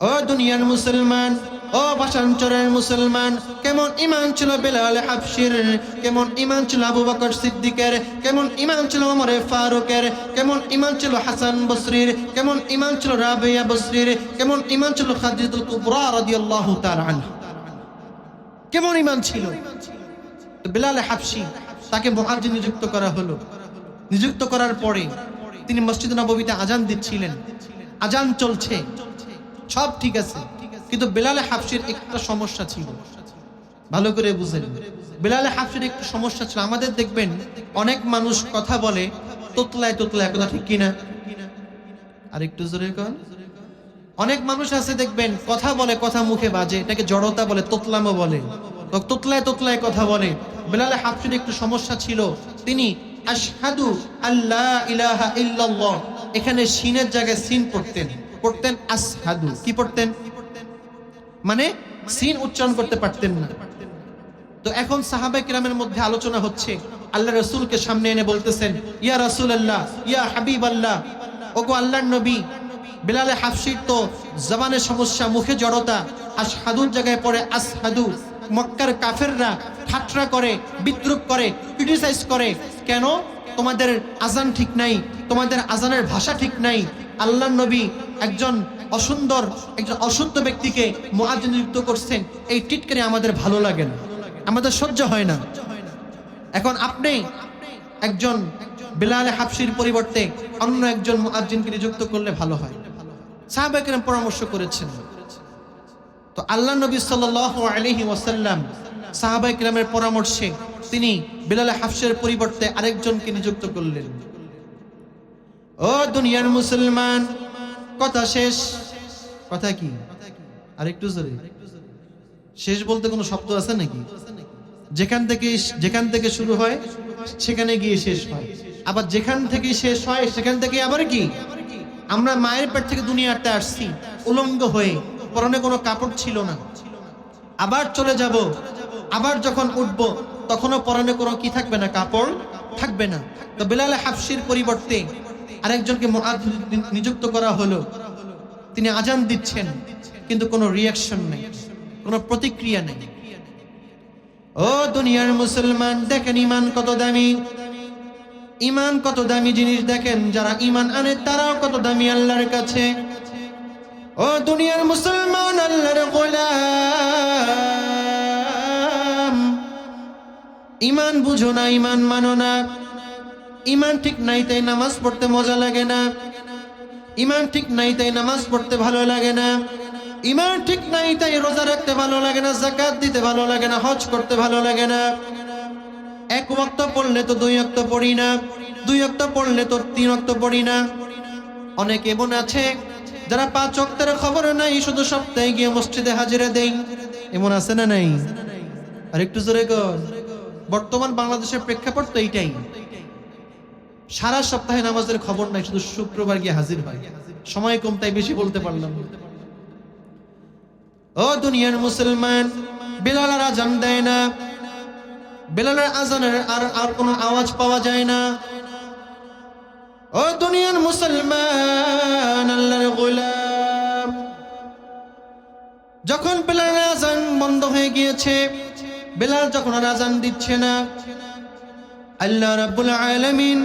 ও দুনিয়ার মুসলমান, ও ভাষাঞ্চলের মুসলমান, কেমন ঈমান ছিল বেলাল হাবশির, কেমন ঈমান ছিল আবু বকর সিদ্দিকের, কেমন ঈমান ছিল ওমর ফারুকের, কেমন ঈমান ছিল হাসান বসরির, কেমন ঈমান ছিল রাবিয়া বসরির, কেমন ঈমান ছিল খাদিজাতুল কুবরা রাদিয়াল্লাহু তাআলা আনহা, কেমন ঈমান ছিল। বেলাল হাবশি তাকে মুয়াজ্জিন নিযুক্ত করা হলো। নিযুক্ত করার পরে তিনি মসজিদ নববীতে আজান দিচ্ছিলেন। আজান চলছে, সব ঠিক আছে, কিন্তু বেলাল হাবশির একটা সমস্যা ছিল। ভালো করে বুঝেন, বেলাল হাবশির একটু সমস্যা ছিল। আমাদের দেখবেন অনেক মানুষ কথা বলে তোতলায় তোতলায়, কথা ঠিক কিনা? আর একটু জোরে কন। অনেক মানুষ আছে দেখবেন কথা বলে, কথা মুখে বাজে, এটাকে জড়তা বলে, তোতলামো বলে, তোতলায় তোতলায় কথা বলে। বেলাল হাবশির একটু সমস্যা ছিল। তিনি আশহাদু আল্লা ইলাহা ইল্লাল্লাহ, এখানে সিনের জায়গায় সিন পড়তেন আসহাদু। কি পড়তেন? মানে সিন উচ্চারণ করতে পারতেন না। তো এখন সাহাবায়ে কিরামের মধ্যে আলোচনা হচ্ছে, আল্লাহ রাসূলকে সামনে এনে বলতেছেন, ইয়া রাসূলুল্লাহ, ইয়া হাবিবাল্লাহ, ওগো আল্লাহর নবী, বেলাল হাবশির তো জবানের সমস্যা, মুখে জড়তা, আশহাদুর জায়গায় পড়ে আসহাদু। মক্কার কাফেররা ঠাট্টা করে, বিদ্রুপ করে, ক্রিটিসাইজ করে, কেন তোমাদের আজান ঠিক নাই, তোমাদের আজানের ভাষা ঠিক নাই। আল্লাহর নবী একজন অসুন্দর, একজন অশুদ্ধ ব্যক্তিকে মুয়াজ্জিন নিযুক্ত করছেন, এই টিটকারি আমাদের ভালো লাগে না, আমাদের সহ্য হয় না। এখন আপনি একজন বেলাল হাবশির পরিবর্তে অন্য একজন মুয়াজ্জিনকে নিযুক্ত করলে ভালো হয়। সাহাবায়ে কেরাম পরামর্শ করেছেন। তো আল্লাহ নবী সাল্লাল্লাহু আলাইহি ওয়াসাল্লাম সাহাবায়ে কেরামের পরামর্শে তিনি বেলাল হাবশির পরিবর্তে আরেকজনকে নিযুক্ত করলেন। ও দুনিয়ার মুসলমান, কথা শেষ। কথা কি? আরেকটু জোরে। শেষ বলতে কোনো শব্দ আছে নাকি? যেখান থেকে শুরু হয় সেখানে গিয়ে শেষ হয়, আবার যেখান থেকে শেষ হয় সেখান থেকে আবার কি? আমরা মায়ের পেট থেকে দুনিয়াতে আসছি উলঙ্গ হয়ে, পরনে কোনো কাপড় ছিল না, আবার চলে যাব, আবার যখন উঠবো তখনও পরনে কোনো কি থাকবে না, কাপড় থাকবে না। তো বেলাল হাবশির পরিবর্তে আরেকজনকে মুয়াজ্জিন নিযুক্ত করা হলো। তিনি আজান দিচ্ছেন, কিন্তু কোনো রিয়াকশন নেই, কোনো প্রতিক্রিয়া নেই। ও দুনিয়ার মুসলমান, দেখেন ঈমান কত দামি, ঈমান কত দামি জিনিস। দেখেন যারা ঈমান আনে তারাও কত দামি আল্লাহর কাছে। ও দুনিয়ার মুসলমান, আল্লাহর গোলাম, ঈমান বুঝো না, ঈমান মানো না। ঈমান ঠিক নাই তাই নামাজ পড়তে মজা লাগে না, ঈমান ঠিক নাই তাই নামাজ পড়তে ভালো লাগে না, ঈমান ঠিক নাই তাই রোজা রাখতে ভালো লাগে না, যাকাত দিতে ভালো লাগে না, হজ করতে ভালো লাগে না। এক ওয়াক্ত পড়লে তো দুই ওয়াক্ত পড়ি না, দুই ওয়াক্ত পড়লে তো তিন ওয়াক্ত পড়ি না। অনেক এমন আছে যারা 5 ওয়াক্তের খবর নাই, শুধু সপ্তাহে গিয়ে মসজিদে হাজিরা দেই। এমন আছে না নাই? আর একটু জোরে কর। বর্তমান বাংলাদেশের প্রেক্ষাপট তো এইটাই, সারা সপ্তাহে নামাজের খবর নাই, শুধু শুক্রবার গিয়ে হাজির হয়। সময় কম তাই বেশি বলতে পারলাম। ও দুনিয়ার মুসলমান, বেলালের আজান দেয় না, বেলালের আজানের আর কোনো আওয়াজ পাওয়া যায় না। ও দুনিয়ার মুসলমান, আল্লাহর গোলাম, যখন বেলালের আজান বন্ধ হয়ে গিয়েছে, বেলাল যখন আর আজান দিচ্ছে না, আল্লাহ রাব্বুল আলামিন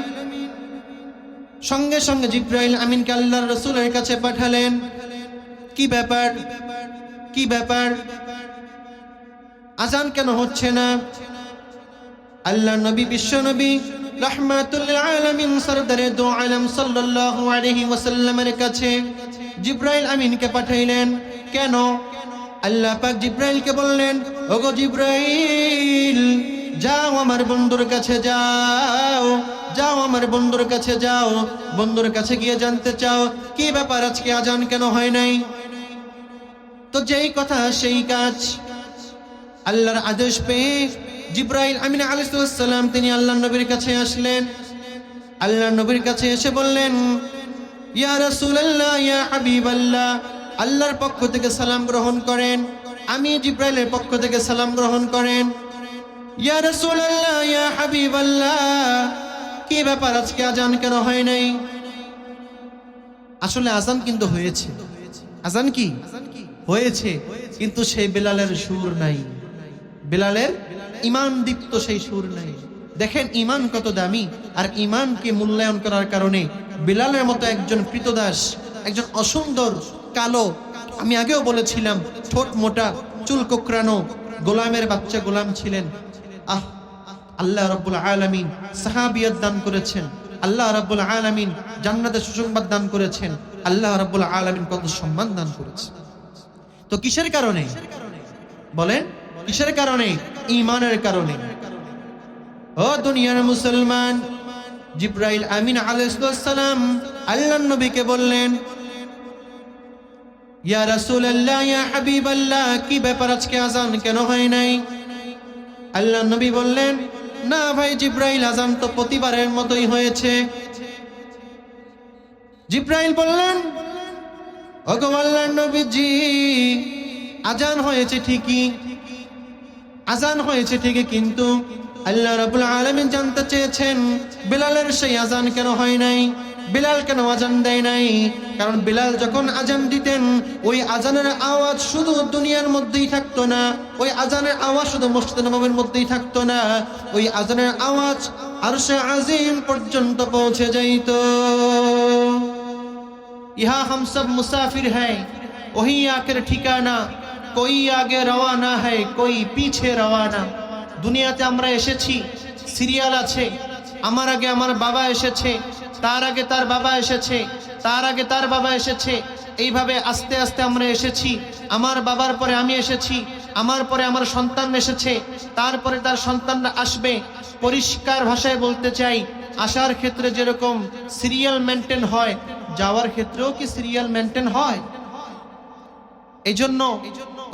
সঙ্গে সঙ্গে জিবরাইল আমিনকে আল্লাহর রাসূলের কাছে পাঠালেন। কি ব্যাপার, কি ব্যাপার, আজান কেন হচ্ছে না? আল্লাহর নবী, বিশ্ব নবী রাহমাতুল লিল আলামিন সরদারে দু আলম সাল্লাল্লাহু আলাইহি ওয়াসাল্লামের কাছে জিবরাইল আমিনকে পাঠাইলেন। কেন? আল্লাহ পাক জিবরাইলকে বললেন, ওগো জিবরাইল, যাও আমার বন্ধুর কাছে যাও, যাও আমার বন্ধুর কাছে যাও, বন্ধুর কাছে গিয়ে জানতে চাও কি ব্যাপার, আজকে আজান কেন হয় নাই। তো যেই কথা সেই কাজ। আল্লাহর আদেশ পেয়ে জিবরাইল আমিন আলাইহিস সালাম তিনি আল্লাহর নবীর কাছে আসলেন। আল্লাহর নবীর কাছে এসে বললেন, ইয়া রাসূলুল্লাহ, ইয়া হাবিবাল্লাহ, আল্লাহর পক্ষ থেকে সালাম গ্রহণ করেন। আমি জিবরাইলের পক্ষ থেকে সালাম গ্রহণ করেন। ইয়া রাসূলুল্লাহ, ইয়া হাবিবাল্লাহ, কি ব্যাপার, আজকে আজান কেন হয় নাই? আসলে আজান কিন্তু হয়েছে, আজান কি হয়েছে, কিন্তু সেই বেলালের সুর নাই, বেলালের ঈমান দীপ্ত সেই সুর নাই। দেখেন ঈমান কত দামি, আর ঈমানকে মূল্যায়ন করার কারণে বেলালের মতো একজন কৃতদাস, একজন অসুন্দর কালো, আমি আগেও বলেছিলাম ঠোঁট মোটা, চুল কোকড়ানো গোলামের বাচ্চা গোলাম ছিলেন। আল্লাহ রাব্বুল আলামিন সাহাবিয়ত দান করেছেন, আল্লাহ রাব্বুল আলামিন জান্নাতের সুসংবাদ দান করেছেন, আল্লাহ রাব্বুল আলামিন কত সম্মান দান করেছেন। তো কিসের কারণে বলেন, কিসের কারণে? ঈমানের কারণে। ও দুনিয়ার মুসলমান, জিবরাইল আমিন আলাইহিস সালাম আল্লাহর নবীকে বললেন, ইয়া রাসূলুল্লাহ, ইয়া হাবিবাল্লাহ, কি ব্যাপার, আজকে আজান কেন হয় নাই? আল্লাহর নবী বললেন, না ভাই জিবরাইল, আজান তো প্রতিবারের মতোই হয়েছে। জিবরাইল বললেন, ওগো আল্লাহর নবীজি, আজান হয়েছে ঠিকই, আজান হয়েছে ঠিকই, কিন্তু আল্লাহ রাব্বুল আলামিন জানতে চেয়েছেন বিলালের সেই আজান কেন হয় নাই, বিলাল কেন আজান দেয় নাই? কারণ বিলাল যখন আজান দিতেন, ওই আজানের আওয়াজ শুধু দুনিয়ার মধ্যেই থাকতো না, ওই আজানের আওয়াজ শুধু মসজিদে নববীর মধ্যেই থাকতো না, ওই আজানের আওয়াজ আরশে আজিম পর্যন্ত পৌঁছে যাইত। ইহা হাম সব মুসাফির হ্যায়, ওহি আখের ঠিকানা, কোই আগে রওয়ানা হ্যায়, কোই পিছে রওয়ানা। দুনিয়াতে আমরা এসেছি, সিরিয়াল আছে, আমার আগে আমার বাবা এসেছে, তার আগে তার বাবা এসেছে, তার আগে তার বাবা এসেছে, এইভাবে আস্তে আস্তে আমরা এসেছি। আমার বাবার পরে আমি এসেছি, আমার পরে আমার সন্তান এসেছে, তারপরে তার সন্তানরা আসবে। পরিষ্কার ভাষায় বলতে চাই, আসার ক্ষেত্রে যেরকম সিরিয়াল মেনটেন হয়, যাওয়ার ক্ষেত্রেও কি সিরিয়াল মেনটেন হয়? এই জন্য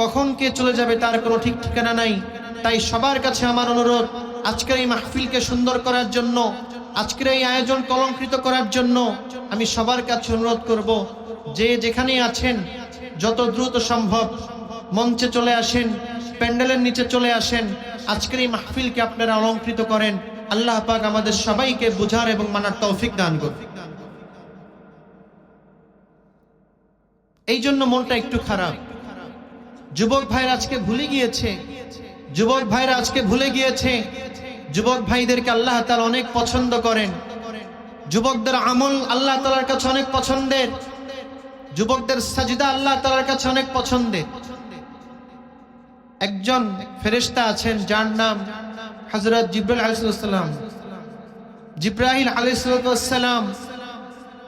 কখন কে চলে যাবে তার কোনো ঠিক ঠিকানা নাই। তাই সবার কাছে আমার অনুরোধ, আজকের এই মাহফিলকে সুন্দর করার জন্য, আজকের এই আয়োজন কলঙ্কৃত করার জন্য আমি সবার কাছে অনুরোধ করব, যে যেখানেই আছেন যত দ্রুত সম্ভব মঞ্চে চলে আসেন, প্যান্ডেলের নিচে চলে আসেন, আজকের এই মাহফিলকে আপনারা অলঙ্কৃত করেন। আল্লাহ পাক আমাদের সবাইকে বুঝার এবং মানার তৌফিক দান করুন। এই জন্য মনটা একটু খারাপ। যুবক ভাইরা আজকে ভুলে গিয়েছে, যুবক ভাইরা আজকে ভুলে গিয়েছে, যুবক ভাইদেরকে আল্লাহ তাআলা অনেক পছন্দ করেন, যুবকদের আমল আল্লাহ তাআলার কাছে অনেক পছন্দের, যুবকদের সাজদা আল্লাহ তাআলার কাছে অনেক পছন্দের। একজন ফেরেশতা আছেন যার নাম হযরত জিবরাইল আলাইহিস সালাম। জিবরাইল আলাইহিস সালাম,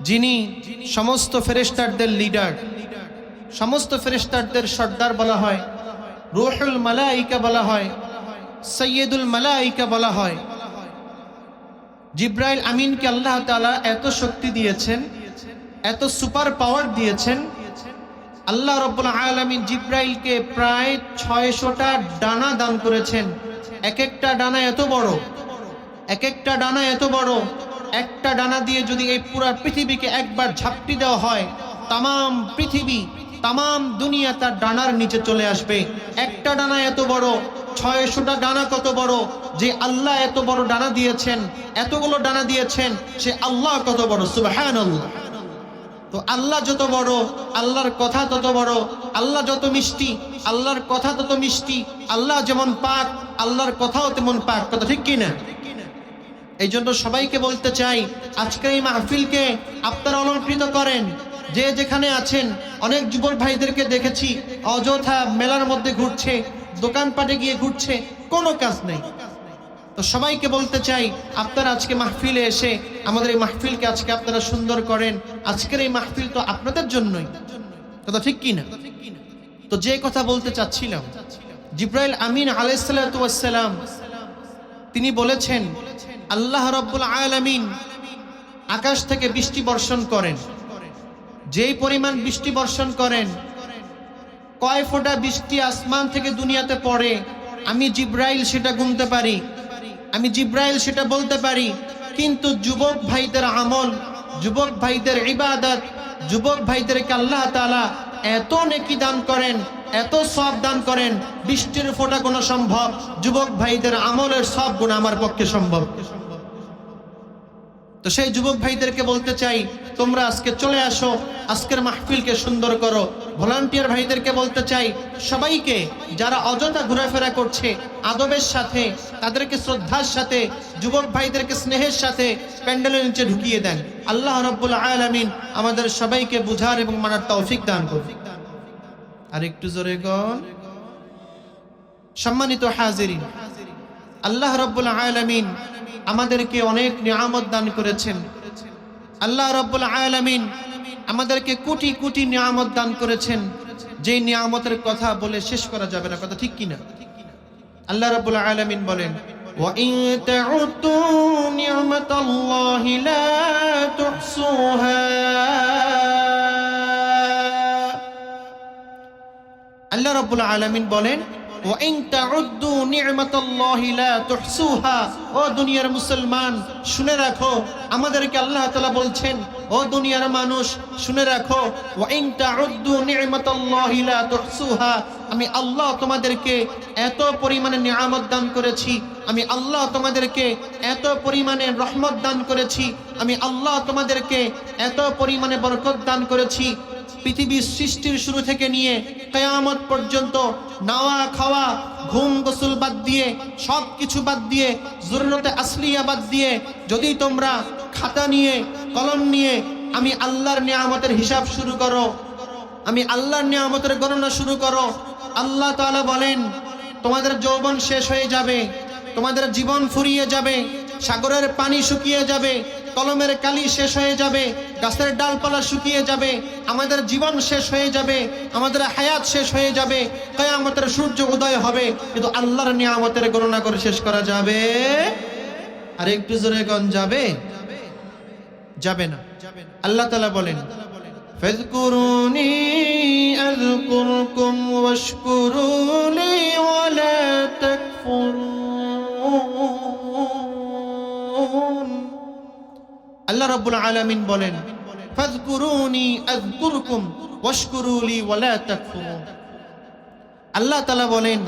যিনি সমস্ত ফেরেশতাদের লিডার, সমস্ত ফেরেশতাদের সর্দার বলা হয়, রূহুল মালাইকা বলা হয়, সৈয়দুল মালাইকা বলা হয়। জিবরাইল আমিনকে আল্লাহ তাআলা এত শক্তি দিয়েছেন, এত সুপার পাওয়ার দিয়েছেন, আল্লাহ রাব্বুল আলামিন জিবরাইলকে প্রায় 600টা ডানা দান করেছেন। এক একটা ডানা এত বড়, এক একটা ডানা এত বড়, একটা ডানা দিয়ে যদি এই পুরো পৃথিবীকে একবার ঝাপটি দেওয়া হয়, তাম পৃথিবী, তাম দুনিয়া তার ডানার নিচে চলে আসবে। একটা ডানা এত বড়, 600টা ডানা কত বড়? যে আল্লাহ এত বড় ডানা দিয়েছেন, এতগুলো ডানা দিয়েছেন, সে আল্লাহ কত বড়, সুবহানাল্লাহ। তো আল্লাহ যত বড়, আল্লাহর কথা তত বড়, আল্লাহ যত মিষ্টি, আল্লাহর কথা তত মিষ্টি, আল্লাহ যেমন পাক, আল্লাহর কথাও তেমন পাক। কথা ঠিক কিনা? এই জন্য সবাইকে বলতে চাই, আজকের এই মাহফিলকে আপনারা অলঙ্কৃত করেন। যে যেখানে আছেন, অনেক যুবক ভাইদেরকে দেখেছি অযথা মেলার মধ্যে ঘুরছে, দোকানপাটে গিয়ে ঘুরছে, কোনো কাজ নেই। তো সবাইকে বলতে চাই, আপনারা আজকে মাহফিলে এসে আমাদের এই মাহফিলকে আজকে আপনারা সুন্দর করেন। আজকের এই মাহফিল তো আপনাদের জন্যই, কথা ঠিক কিনা? তো যে কথা বলতে চাচ্ছিলাম, জিবরাইল আমিন আলাইহিস সালাতু ওয়াস সালাম তিনি বলেছেন, আল্লাহ রাব্বুল আলামিন আকাশ থেকে বৃষ্টি বর্ষণ করেন। যেই পরিমাণ বৃষ্টি বর্ষণ করেন, কয় ফোঁটা বৃষ্টি আসমান থেকে দুনিয়াতে পড়ে, আমি জিবরাইল সেটা গুনতে পারি, আমি জিবরাইল সেটা বলতে পারি। কিন্তু যুবক ভাইদের আমল, যুবক ভাইদের ইবাদত, যুবক ভাইদেরকে আল্লাহ তাআলা এত নেকি দান করেন, এত সওয়াব দান করেন, বৃষ্টির ফোঁটা গোনা সম্ভব, যুবক ভাইদের আমলের সব গুণ আমার পক্ষে সম্ভব। তো সেই যুবক ভাইদেরকে বলতে চাই, তোমরা আজকে চলে আসো, আজকের মাহফিলকে সুন্দর করো। ভলান্টিয়ার ভাইদেরকে বলতে চাই, সবাইকে যারা অযথা ঘোরাফেরা করছে আদবের সাথে, তাদেরকে শ্রদ্ধার সাথে, যুবক ভাইদেরকে স্নেহের সাথে প্যান্ডেলের নিচে ঢুকিয়ে দেন। আল্লাহ রাব্বুল আলামিন আমাদের সবাইকে বুঝার এবং মানার তৌফিক দান করুন। আর একটু জোরে গন। সম্মানিত হাজিরিন, আল্লাহ রাব্বুল আলামিন আমাদেরকে অনেক নিয়ামত দান করেছেন। আল্লাহ রাব্বুল আলামিন আমাদেরকে কোটি কোটি নিয়ামত দান করেছেন, যেই নিয়ামতের কথা বলে শেষ করা যাবে না। কথা ঠিক কিনা? আল্লাহ রাব্বুল আলামিন বলেন, ওয়া ইন তাউদ্দু নি'মাতাল্লাহি লা তুহসুহা। আল্লাহ রাব্বুল আলামিন বলেন, ওয়া ইন তাউদ্দু নি'মাতাল্লাহি লা তুহসুহা। ও দুনিয়ার মুসলমান, শুনে রাখো, আমাদেরকে আল্লাহ তাআলা বলছেন, ও দুনিয়ার মানুষ শুনে রাখো, ওয়া ইন তাউদ্দু নি'মাতাল্লাহি লা তুহসুহা। আমি আল্লাহ তোমাদেরকে এত পরিমাণে নিয়ামত দান করেছি, আমি আল্লাহ তোমাদেরকে এত পরিমাণে রহমত দান করেছি, আমি আল্লাহ তোমাদেরকে এত পরিমাণে বরকত দান করেছি। পৃথিবীর সৃষ্টির শুরু থেকে নিয়ে কিয়ামত পর্যন্ত নাওয়া খাওয়া ঘুম গোসল বাদ দিয়ে, সব কিছু বাদ দিয়ে, জরুরতে আসলিয়া বাদ দিয়ে যদি তোমরা খাতা নিয়ে কলম নিয়ে আমি আল্লাহর নিয়ামতের হিসাব শুরু করো, আমি আল্লাহর নিয়ামতের গণনা শুরু করো, আল্লাহ তাআলা বলেন তোমাদের যৌবন শেষ হয়ে যাবে, তোমাদের জীবন ফুরিয়ে যাবে, সাগরের পানি শুকিয়ে যাবে, কলমের কালি শেষ হয়ে যাবে, গাছের ডালপালা শুকিয়ে যাবে, আমাদের জীবন শেষ হয়ে যাবে, আমাদের হায়াত শেষ হয়ে যাবে, কিয়ামতের সূর্য উদয় হবে, কিন্তু আল্লাহর নিয়ামতের গণনা করে শেষ করা যাবে? আর একটু জোরে গন, যাবে? যাবে না। আল্লাহ তাআলা বলেন, ফাযকুরুনি আযকুরকুম ওয়াশকুরুলি ওয়া লা তাকফুরুন। আল্লাহ রাব্বুল আলামিন বলেন, ফাযকুরুনি আযকুরকুম ওয়াশকুরুলি ওয়া লা তাকফুরুন। আল্লাহ তাআলা বলেন,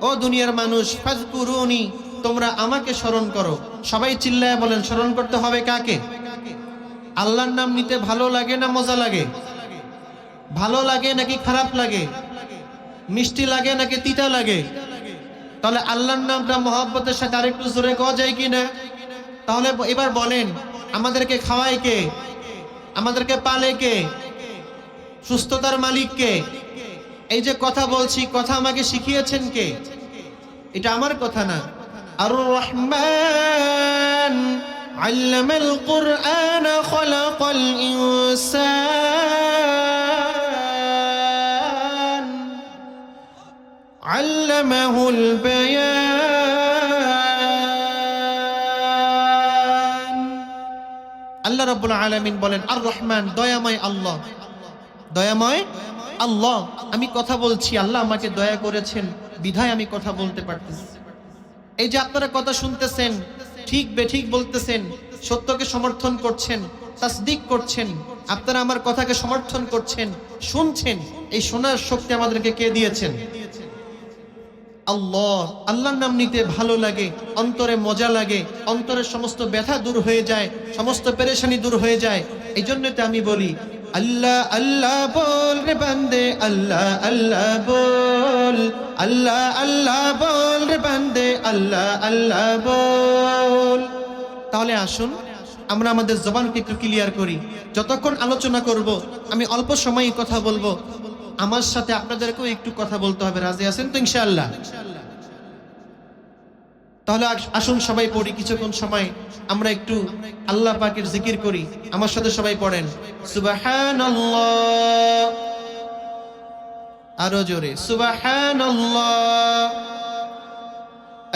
ও দুনিয়ার মানুষ, ফাযকুরুনি, তোমরা আমাকে স্মরণ করো। সবাই চিল্লায় বলেন, স্মরণ করতে হবে কাকে? আল্লাহর নাম নিতে ভালো লাগে না মজা লাগে? ভালো লাগে নাকি খারাপ লাগে? মিষ্টি লাগে নাকি তিতা লাগে? তাহলে আল্লাহর নামটা মহব্বতের সাথে আরেকটু জোরে কওয়া যায় কিনা? তাহলে এবার বলেন, আমাদেরকে খাওয়ায় কে? আমাদেরকে পালে কে? সুস্থতার মালিক কে? এই যে কথা বলছি, কথা আমাকে শিখিয়েছেন কে? এটা আমার কথা না। আর রহমান আল্লামাল কুরআন খলাকাল ইনসান আল্লামাহুল বায়ান। আল্লাহ রাব্বুল আলামিন বলেন, আর রহমান, দয়াময় আল্লাহ, দয়াময় আল্লাহ। আমি কথা বলছি, আল্লাহ আমাকে দয়া করেছেন বিধায় আমি কথা বলতে পারতেছি। এই যে আপনারা কথা শুনতেছেন, ঠিক বেঠিক বলতেছেন, সত্যকে সমর্থন করছেন, তাসদিক করছেন, আপনারা আমার কথাকে সমর্থন করছেন, শুনছেন, এই শোনার শক্তি আমাদেরকে কে দিয়েছেন? আল্লাহ। আল্লাহর নাম নিতে ভালো লাগে, অন্তরে মজা লাগে, অন্তরের সমস্ত ব্যথা দূর হয়ে যায়, সমস্ত পেরেশানি দূর হয়ে যায়। এই জন্য তো আমি বলি, আল্লাহ আল্লাহ বল রে বান্দে, আল্লাহ আল্লাহ বল, আল্লাহ আল্লাহ বল রে বান্দে, আল্লাহ আল্লাহ বল। তাহলে আসুন আমরা আমাদের জবানকে একটু ক্লিয়ার করি। যতক্ষণ আলোচনা করব, আমি অল্প সময়ই কথা বলবো, আমার সাথে আপনাদেরকেও একটু কথা বলতে হবে। রাজি আছেন তো ইনশাআল্লাহ? তাহলে আসুন সবাই পড়ি, কিছুক্ষণ সময় আমরা একটু আল্লাহ পাকের জিকির করি। আমার সাথে সবাই পড়েন, সুবহানাল্লাহ, আরো জোরে, সুবহানাল্লাহ,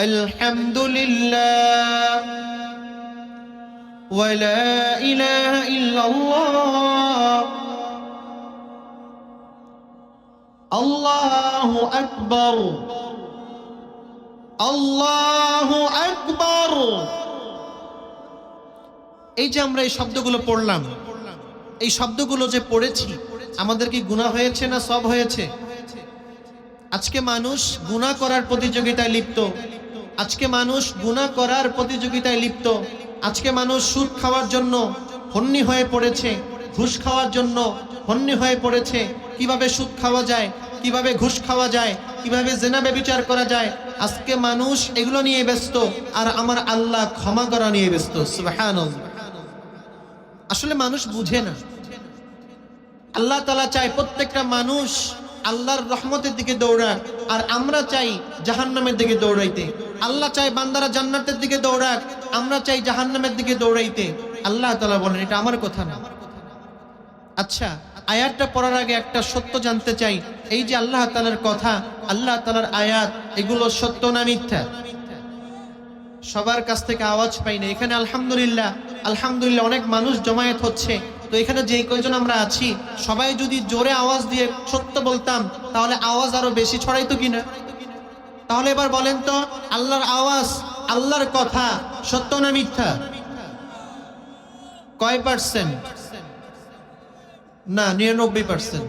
আলহামদুলিল্লাহ, ওয়া লা ইলাহা ইল্লাল্লাহ, আল্লাহু আকবার, আল্লাহু আকবার। এই যে আমরা এই শব্দগুলো পড়লাম, এই শব্দগুলো যে পড়েছি, আমাদের কি গুনাহ হয়েছে না সওয়াব হয়েছে? আজকে মানুষ গুনাহ করার প্রতিযোগিতায় লিপ্ত, আজকে মানুষ গুনাহ করার প্রতিযোগিতায় লিপ্ত, আজকে মানুষ সুদ খাওয়ার জন্য হন্নি হয়ে পড়েছে, ঘুষ খাওয়ার জন্য হন্নি হয়ে পড়েছে, কিভাবে সুদ খাওয়া যায়, কিভাবে ঘুষ খাওয়া যায়, কিভাবে জেনা ব্যভিচার করা যায়। আজকে মানুষ এগুলো নিয়ে ব্যস্ত, আর আমার আল্লাহ ক্ষমা করা নিয়ে ব্যস্ত। সুবহানাল্লাহ। আসলে মানুষ বুঝে না। আল্লাহ তাআলা চায় প্রত্যেকটা মানুষ আল্লাহর রহমতের দিকে দৌড়াক, আর আমরা চাই জাহান্নামের দিকে দৌড়াইতে। আল্লাহ চাই বান্দারা জান্নাতের দিকে দৌড়াক, আমরা চাই জাহান্নামের দিকে দৌড়াইতে। আল্লাহ তাআলা বলেন, এটা আমার কথা না। আচ্ছা, আয়াতটা পড়ার আগে একটা সত্য জানতে চাই। এই যে আল্লাহ তাআলার কথা, আল্লাহ তাআলার আয়াত, এগুলো সত্য না মিথ্যা? সবার কাছ থেকে আওয়াজ পাই না। এখানে আলহামদুলিল্লাহ আলহামদুলিল্লাহ অনেক মানুষ জমায়েত হচ্ছে। তো এখানে যে কয়জন আমরা আছি, সবাই যদি জোরে আওয়াজ দিয়ে সত্য বলতাম, তাহলে আওয়াজ আরো বেশি ছড়াইতো কিনা? তাহলে এবার বলেন তো, আল্লাহর আওয়াজ, আল্লাহর কথা সত্য না মিথ্যা? কয় পার্সেন্ট? না, 99%,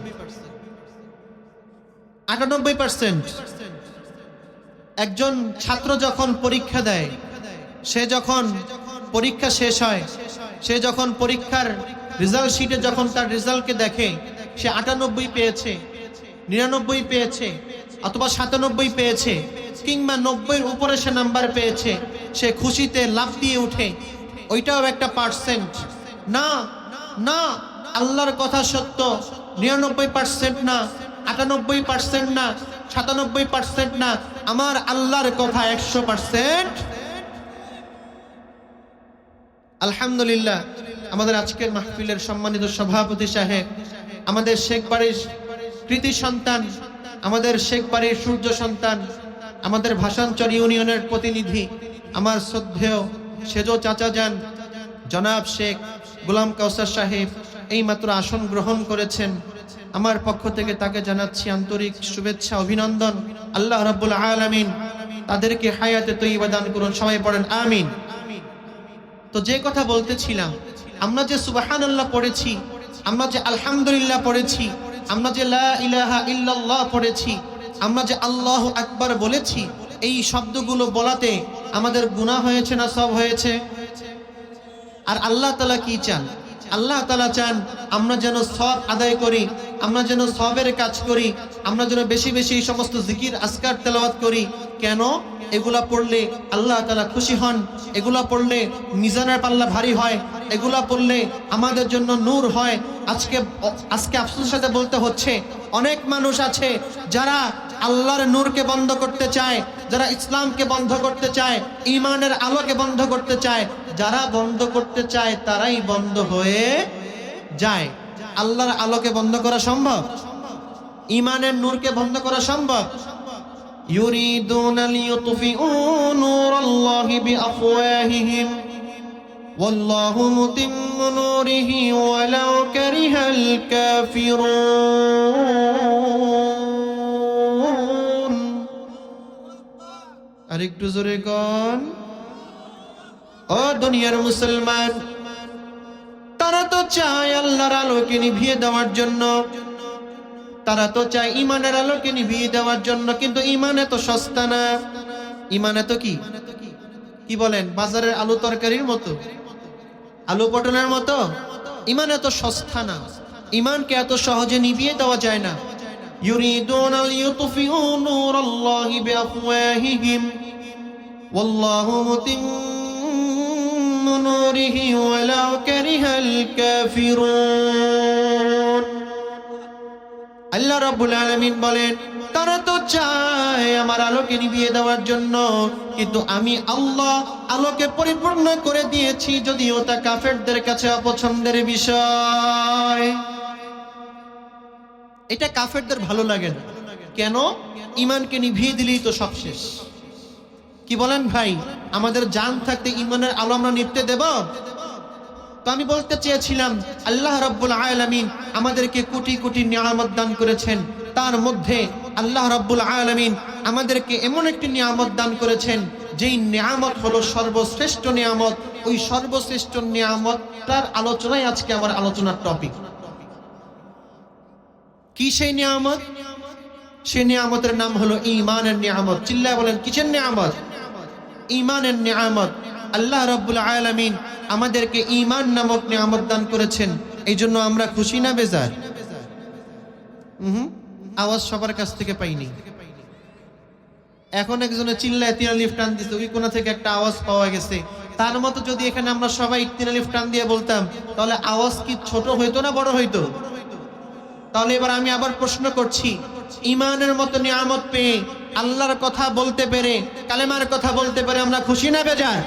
98%। একজন ছাত্র যখন পরীক্ষা দেয়, সে যখন পরীক্ষা শেষ হয়, সে যখন পরীক্ষার রেজাল্ট শিটে যখন তার রেজাল্টকে দেখে, সে 98 পেয়েছে, 99 পেয়েছে, অথবা 97 পেয়েছে, কিংবা 90-এর উপরে সে নাম্বার পেয়েছে, সে খুশিতে লাফ দিয়ে উঠে। ওইটাও একটা পার্সেন্ট না। না, আল্লাহর কথা সত্য, 99% না, 98% না, 97% না, আমার আল্লাহর কথা 100%। আলহামদুলিল্লাহ, আমাদের আজকের মাহফিলের সম্মানিত সভাপতি সাহেব, আমাদের শেখ বাড়ির কৃতি সন্তান, আমাদের শেখ বাড়ির সূর্য সন্তান, আমাদের ভাষাঞ্চর ইউনিয়নের প্রতিনিধি, আমার শ্রদ্ধেয় সেজো চাচা যান জনাব শেখ গোলাম কাউসার সাহেব এইমাত্র আসন গ্রহণ করেছেন। আমার পক্ষ থেকে তাকে জানাচ্ছি আন্তরিক শুভেচ্ছা, অভিনন্দন। আল্লাহ রাব্বুল আলামিন তাদেরকে হায়াতে তয়্যিবা দান করুন। সবাই পড়েন আমিন। তো যে কথা বলতেছিলাম, আমরা যে সুবহানাল্লাহ পড়েছি, আমরা যে আলহামদুলিল্লাহ পড়েছি, আমরা যে লা ইলাহা ইল্লাল্লাহ পড়েছি, আমরা যে আল্লাহু আকবার বলেছি, এই শব্দগুলো বলাতে আমাদের গুনাহ হয়েছে না সওয়াব হয়েছে? আর আল্লাহ তাআলা কি চান? আল্লাহ তাআলা চান আমরা যেন সওয়াব আদায় করি, আমরা যেন সওয়াবের কাজ করি, আমরা যেন বেশি বেশি এই সমস্ত জিকির আজকার তেলাওয়াত করি। কেন? এগুলা পড়লে আল্লাহ তাআলা খুশি হন, এগুলা পড়লে মিজানের পাল্লা ভারী হয়, এগুলা পড়লে আমাদের জন্য নূর হয়। আজকে আফসোসের সাথে বলতে হচ্ছে, অনেক মানুষ আছে যারা আল্লাহর নূরকে বন্ধ করতে চায়, যারা ইসলামকে বন্ধ করতে চায়, ঈমানের আলোকে বন্ধ করতে চায়। যারা বন্ধ করতে চায় তারাই বন্ধ হয়ে যায়। আল্লাহর আলোকে বন্ধ করা সম্ভব? ঈমানের নূরকে বন্ধ করা সম্ভব? ইউরিদুনা লিইউতফিউ নূরাল্লাহি বিআফওয়াহিহিম ওয়াল্লাহু মুতিম্মু নূরিহি ওয়ালাউ কারিহাল কাফিরুন। আরেকটু জোরে কোন। ও দুনিয়ার মুসলমান, তারা তো চায় আল্লাহর আলোকে নিভিয়ে দেওয়ার জন্য, তারা তো চায় ঈমানের আলোকে নিভিয়ে দেওয়ার জন্য, কিন্তু ঈমান এত সস্তা না। ঈমান এত কি বলেন, বাজারের আলু তরকারির মতো, আলু পটলের মতো। ঈমান এত সস্তা না, ঈমানকে এত সহজে নিভিয়ে দেওয়া যায় না। ইউরিদুনা লিইউতফিউ নূরাল্লাহি বিআফওয়াহিহিম ওয়াল্লাহু মুতিম্মু নূরিহি ওয়ালাউ কারিহাল কাফিরুন। আল্লাহ রাব্বুল আলামিন বলেন, তারা তো চায় আমার আলোকে নিভিয়ে দেওয়ার জন্য, কিন্তু আমি আল্লাহ আলোকে পরিপূর্ণ করে দিয়েছি, যদিও তা কাফেরদের কাছে অপছন্দের বিষয়। এটা কাফেরদের ভালো লাগে না। কেন? ঈমানকে নিভিয়ে দিলেই তো সব শেষ। কি বলেন ভাই? আমাদের জান থাকতে ঈমানের আলো আমরা নিভতে দেব? তো আমি বলতে চেয়েছিলাম, আল্লাহ রাব্বুল আলামিন আমাদেরকে কোটি কোটি নিয়ামত দান করেছেন। তার মধ্যে আল্লাহ রাব্বুল আলামিন আমাদেরকে এমন একটি নিয়ামত দান করেছেন, যেই নিয়ামত হলো সর্বশ্রেষ্ঠ নিয়ামত। ওই সর্বশ্রেষ্ঠ নিয়ামতটার আলোচনাই আজকে আমার আলোচনার টপিক। কি সেই নিয়ামত? সেই নিয়ামতের নাম হলো ঈমানের নিয়ামত। চিল্লায় বলেন, কিসের নিয়ামত? ঈমানের নিয়ামত। আল্লাহ রাব্বুল আলামিন আমাদেরকে ঈমান নামক নিয়ামত দান করেছেন। এই জন্য আমরা খুশি না বেজার? আওয়াজ সবার কাছ থেকে পাইনি। এখন একজনে চিল্লায় তিনালিফ টান দিতে, ওই কোনা থেকে একটা আওয়াজ পাওয়া গেছে। তার মতো যদি এখানে আমরা সবাই তিনালিফ টান দিয়ে বলতাম, তাহলে আওয়াজ কি ছোট হইতো না বড় হইতো? তাহলে এবার আমি আবার প্রশ্ন করছি, ইমানের মতো নিয়ামত পেয়ে, আল্লাহর কথা বলতে পেরে, কালেমার কথা বলতে পেরে আমরা খুশি না বেজার?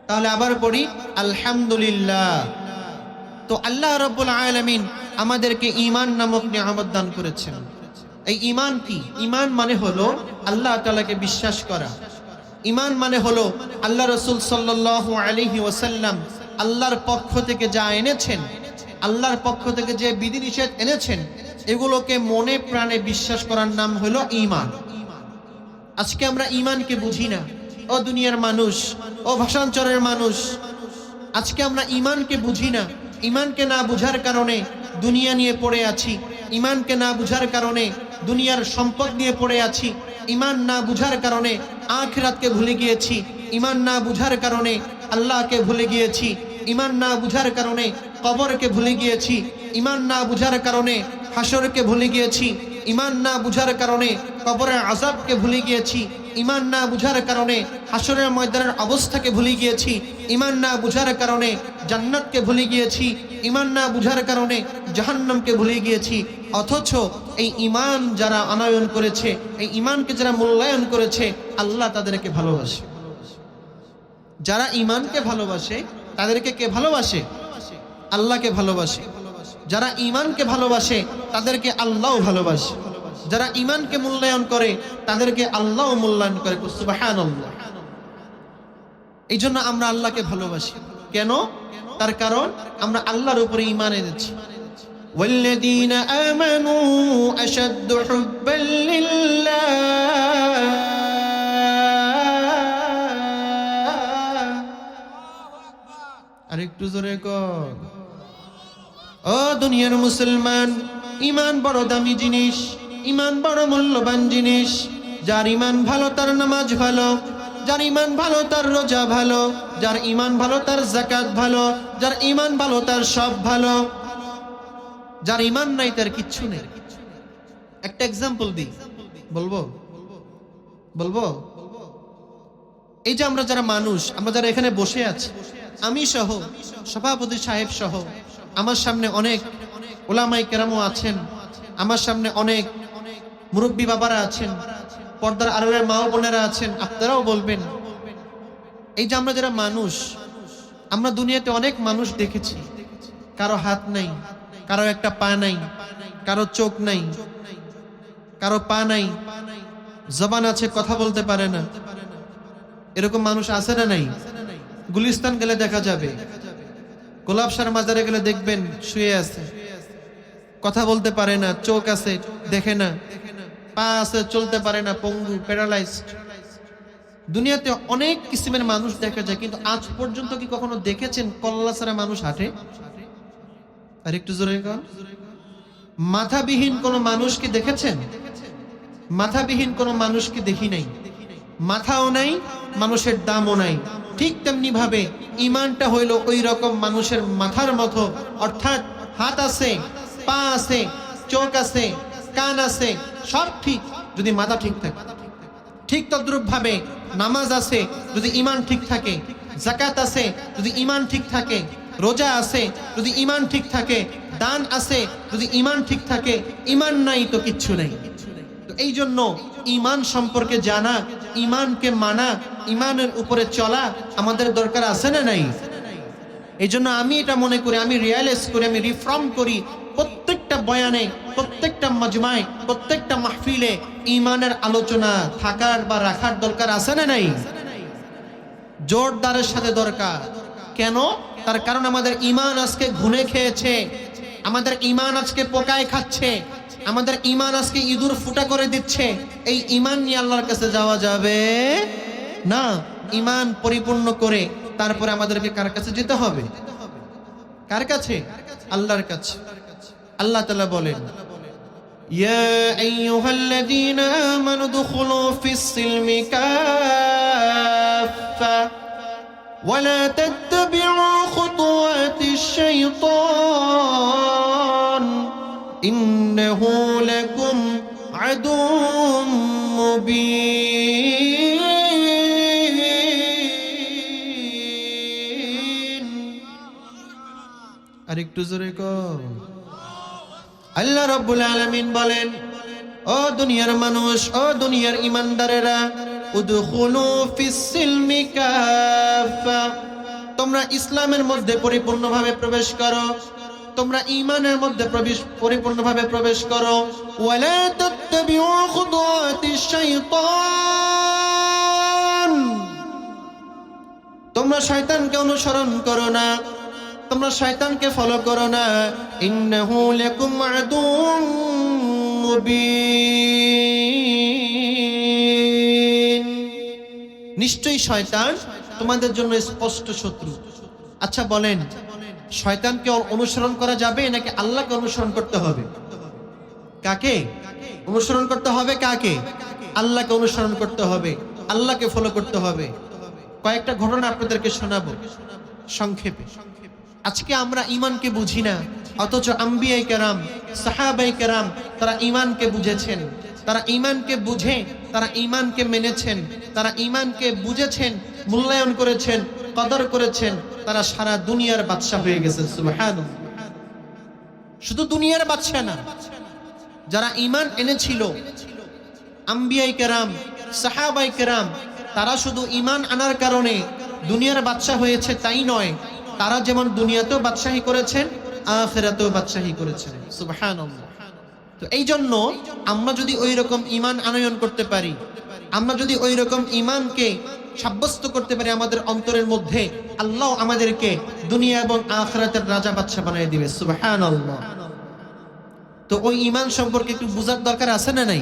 তাহলে আবার পড়ি আলহামদুলিল্লাহ। তো আল্লাহ রাব্বুল আলামিন আমাদেরকে ঈমান নামক নিয়ামত দান করেছেন। এই ঈমান কি? ঈমান মানে হলো আল্লাহ তাআলাকে বিশ্বাস করা। ঈমান মানে হলো আল্লাহ রাসূল সাল্লাল্লাহু আলাইহি ওয়াসাল্লাম আল্লাহর পক্ষ থেকে যা এনেছেন, আল্লাহর পক্ষ থেকে যে বিধিনিষেধ এনেছেন, এগুলোকে মনে প্রাণে বিশ্বাস করার নাম হলো ঈমান। আজকে আমরা ঈমানকে বুঝি না। ও দুনিয়ার মানুষ, ও ভাষাঞ্চলের মানুষ, আজকে আমরা ঈমানকে বুঝি না। ঈমানকে না বুঝার কারণে দুনিয়া নিয়ে পড়ে আছি। ঈমানকে না বুঝার কারণে দুনিয়ার সম্পদ নিয়ে পড়ে আছি। ঈমান না বুঝার কারণে আখিরাতকে ভুলে গিয়েছি। ঈমান না বুঝার কারণে আল্লাহকে ভুলে গিয়েছি। ঈমান না বুঝার কারণে কবরকে ভুলে গিয়েছি। ঈমান না বুঝার কারণে হাসরকে ভুলে গিয়েছি। ঈমান না বুঝার কারণে কবরের আযাবকে ভুলে গিয়েছি। ঈমান না বুঝার কারণে হাসরের ময়দানের অবস্থাকে ভুলে গিয়েছি। ঈমান না বুঝার কারণে জান্নাতকে ভুলে গিয়েছি। ঈমান না বুঝার কারণে জাহান্নামকে ভুলে গিয়েছি। অথচ এই ঈমান যারা আনয়ন করেছে, এই ঈমানকে যারা মূল্যায়ন করেছে, আল্লাহ তাদেরকে ভালোবাসে। যারা ঈমানকে ভালোবাসে তাদেরকে কে ভালোবাসে? আল্লাহকে ভালোবাসে। যারা ঈমানকে ভালোবাসে তাদেরকে আল্লাহও ভালোবাসে। যারা ঈমানকে মূল্যায়ন করে তাদেরকে আল্লাহও মূল্যায়ন করে। সুবহানাল্লাহ। এই জন্য আমরা আল্লাহকে ভালোবাসি। কেন? তার কারণ আমরা আল্লাহর উপরে ঈমান এনেছি। ওয়াল্লাযীনা আমানু আশাদ্দু হুব্বান লিল্লাহ। আর একটু জোরে কর। ও দুনিয়ার মুসলমান, ঈমান বড় দামি জিনিস, ঈমান বড় মূল্যবান জিনিস। যার ঈমান ভালো তার নামাজ ভালো, যার ঈমান ভালো তার রোজা ভালো, যার ঈমান ভালো তার যাকাত ভালো, যার ঈমান ভালো তার সব ভালো। যার ঈমান নাই তার কিচ্ছু নেই। একটা এক্সাম্পল দিই, বলবো? এই যে আমরা যারা মানুষ, আমরা যারা এখানে বসে আছি, আমি সহ, সভাপতি সাহেব সহ, আমার সামনে অনেক উলামায়ে কেরামও আছেন, আমার সামনে অনেক মুরব্বী বাবারা আছেন, পর্দার আড়ালের মা ও বোনেরা আছেন, আপনারাও বলবেন। এই যে আমরা যারা মানুষ, আমরা দুনিয়াতে অনেক মানুষ দেখেছি। কারো হাত নাই, কারো একটা পা নাই, কারো চোখ নাই, কারো পা নাই, জবান আছে কথা বলতে পারে না। এরকম মানুষ আছে না নাই? গুলিস্তান গেলে দেখা যাবে, গোলাপশার মাজারে গেলে দেখবেন শুয়ে আছে, কথা বলতে পারে না, চোখ আছে দেখে না, পা আছে চলতে পারে না, পঙ্গু, প্যারালাইজড। দুনিয়াতে অনেক কিসিমের মানুষ দেখা যায়, কিন্তু আজ পর্যন্ত কি কখনো দেখেছেন কল্লা ছাড়া মানুষ হাঁটে? আর একটু জোরে কর। মাথাবিহীন কোন মানুষ কি দেখেছেন? মাথাবিহীন কোন মানুষ কি দেখি নাই। মাথাও নাই, মানুষের দামও নাই। ঠিক তেমনি ভাবে ঈমানটা হইল ওই রকম মানুষের মাথার মতো, অর্থাৎ হাত আছে, পা আছে, চোখ আছে, কান আছে, সব ঠিক যদি মাথা ঠিক থাকে। ঠিক তদ্রূপ ভাবে নামাজ আছে যদি ঈমান ঠিক থাকে, যাকাত আছে যদি ঈমান ঠিক থাকে, রোজা আছে যদি ঈমান ঠিক থাকে, দান আছে যদি ঈমান ঠিক থাকে। ঈমান নাই তো কিচ্ছু নাই। তো এই জন্য ঈমান সম্পর্কে জানা, ঈমানকে মানা, ঈমানের উপরে চলা আমাদের দরকার আছে না নাই? এই জন্য আমি এটা মনে করি, আমি রিয়ালাইজ করি, আমি রিফর্ম করি, প্রত্যেকটা বয়ানে, প্রত্যেকটা মাজমায়, প্রত্যেকটা মাহফিলে ঈমানের আলোচনা থাকার বা রাখার দরকার আছে না নাই? জোরদারের সাথে দরকার। কেন? তার কারণ আমাদের ঈমান আজকে ঘুনে খেয়েছে, আমাদের ঈমান আজকে পোকায় খাচ্ছে, আমাদের ঈমান আজকে ইঁদুর ফুটা করে দিচ্ছে। এই ঈমান নিয়ে আল্লাহর কাছে যাওয়া যাবে না। ঈমান পরিপূর্ণ করে তারপরে আমাদেরকে কার কাছে যেতে হবে? কার কাছে? আল্লাহর কাছে। আল্লাহ তাআলা বলেন, ইয়া আইয়ুহাল্লাযীনা আমানু দুখুলু ফিস-সিলমি কাফা ওয়া লা তাত্তাবি'উ খুতুওয়াতিশ শাইতান ইন্নাহু লাকুম আদুউম মুবিন। আরেকটু জোরে কর। আল্লাহ রাব্বুল আলামিন বলেন, ও দুনিয়ার মানুষ, ও দুনিয়ার ঈমানদারেরা, উদখুলু ফিস সিলমি কাফা, তোমরা ইসলামের মধ্যে পরিপূর্ণভাবে প্রবেশ করো, তোমরা ঈমানের মধ্যে পরিপূর্ণভাবে প্রবেশ করো। ওয়ালা তাত্তাবিউ খুতুওয়াতিশ শাইতান, তোমরা শয়তানকে অনুসরণ করো না, তোমরা শয়তানকে ফলো করো না। ইন্নাহু লাকুম আদুউম মুবিন, নিশ্চয়ই শয়তান তোমাদের জন্য স্পষ্ট শত্রু। আচ্ছা বলেন, শয়তানকে অনুসরণ করা যাবে নাকি আল্লাহকে অনুসরণ করতে হবে? কাকে অনুসরণ করতে হবে? কাকে? আল্লাহকে অনুসরণ করতে হবে, আল্লাহকে ফলো করতে হবে। কয়েকটা ঘটনা আপনাদেরকে শোনাবো সংক্ষেপে। আজকে আমরা ঈমানকে বুঝি না, অথচ আম্বিয়ায়ে কেরাম, সাহাবায়ে কেরাম তারা ঈমানকে বুঝেছেন, তারা ঈমানকে বুঝে তারা ঈমানকে মেনেছেন, তারা ঈমানকে বুঝেছেন, মূল্যায়ন করেছেন, কদর করেছেন। তারা সারা দুনিয়ার বাদশা হয়ে গেছে। সুবহানাল্লাহ। শুধু দুনিয়ার বাদশা না, যারা ঈমান এনেছিল, আম্বিয়ায়ে কেরাম, সাহাবায়ে কেরাম, তারা শুধু ঈমান আনার কারণে দুনিয়ার বাদশা হয়েছে তাই নয়, তারা যেমন দুনিয়াতেও বাদশাহী করেছেন, আখিরাতেও বাদশাহী করেছেন। সুবহানাল্লাহ। তো এই জন্য আমরা যদি ওই রকম ঈমান আনয়ন করতে পারি, আমরা যদি ওই রকম ঈমানকে সাব্যস্ত করতে পারি আমাদের অন্তরের মধ্যে, আল্লাহ আমাদেরকে দুনিয়া এবং আখিরাতের রাজা বাদশা বানিয়ে দিবে। সুবহানাল্লাহ। তো ওই ঈমান সম্পর্কে একটু বুঝার দরকার আছে না নাই?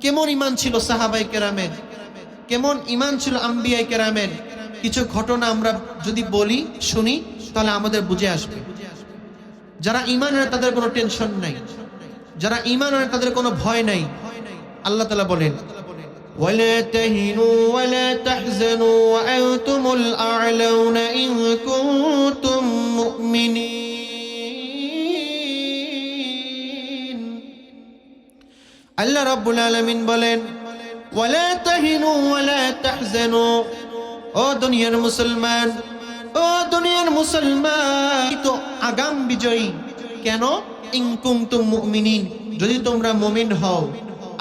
কেমন ঈমান ছিল সাহাবায়ে কেরামের, কেমন ঈমান ছিল আম্বিয়ায়ে কেরামের, কিছু ঘটনা আমরা যদি বলি, শুনি, তাহলে আমাদের বুঝে আসবে। যারা ঈমান আনে তাদের কোনো টেনশন নাই, যারা ঈমান আনে তাদের কোনো ভয় নাই। আল্লাহ তাআলা বলেন, ওয়ালা তাহিনু ওয়ালা তাহজানু ওয়া আনতুমুল আ'লাউনা ইন কুনতুম মুমিনিন। আল্লাহ রাব্বুল আলামিন বলেন, ওয়ালা তাহিনু ওয়ালা তাহজানু, ও দুনিয়ার মুসলমান, ও দুনিয়ার মুসলমান, তো আগাম বিজয়ী কেন? ইন কুনতুম মুমিনিন, যদি তোমরা মুমিন হও।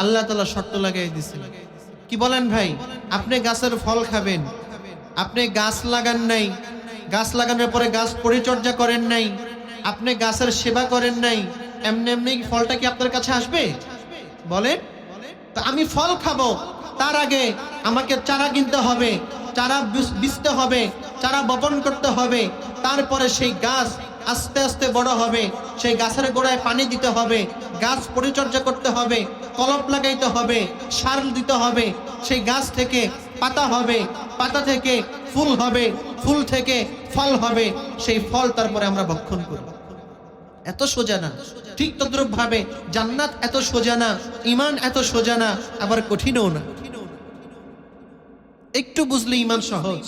আল্লাহ তাআলা শর্ত লাগাই দিয়েছেন। কি বলেন ভাই? আপনি গাছের ফল খাবেন, আপনি গাছ লাগান নাই, গাছ লাগানোর পরে গাছ পরিচর্যা করেন নাই, আপনি গাছের সেবা করেন নাই, এমনি এমনি ফলটা কি আপনার কাছে আসবে? বলেন। তো আমি ফল খাবো, তার আগে আমাকে চারা কিনতে হবে, চারা বীজতে হবে, চারা বপন করতে হবে, তারপরে সেই গাছ আস্তে আস্তে বড় হবে, সেই গাছের গোড়ায় পানি দিতে হবে, গাছ পরিচর্যা করতে হবে, কলপ লাগাইতে হবে, সার দিতে হবে, সেই গাছ থেকে পাতা হবে, পাতা থেকে ফুল হবে, ফুল থেকে ফল হবে, সেই ফল তারপরে আমরা ভক্ষণ করব। এত সোজা না। ঠিক তদ্রূপ ভাবে জান্নাত এত সোজা না, ঈমান এত সোজা না, আবার কঠিনও না। একটু বুঝলে ঈমান সহজ,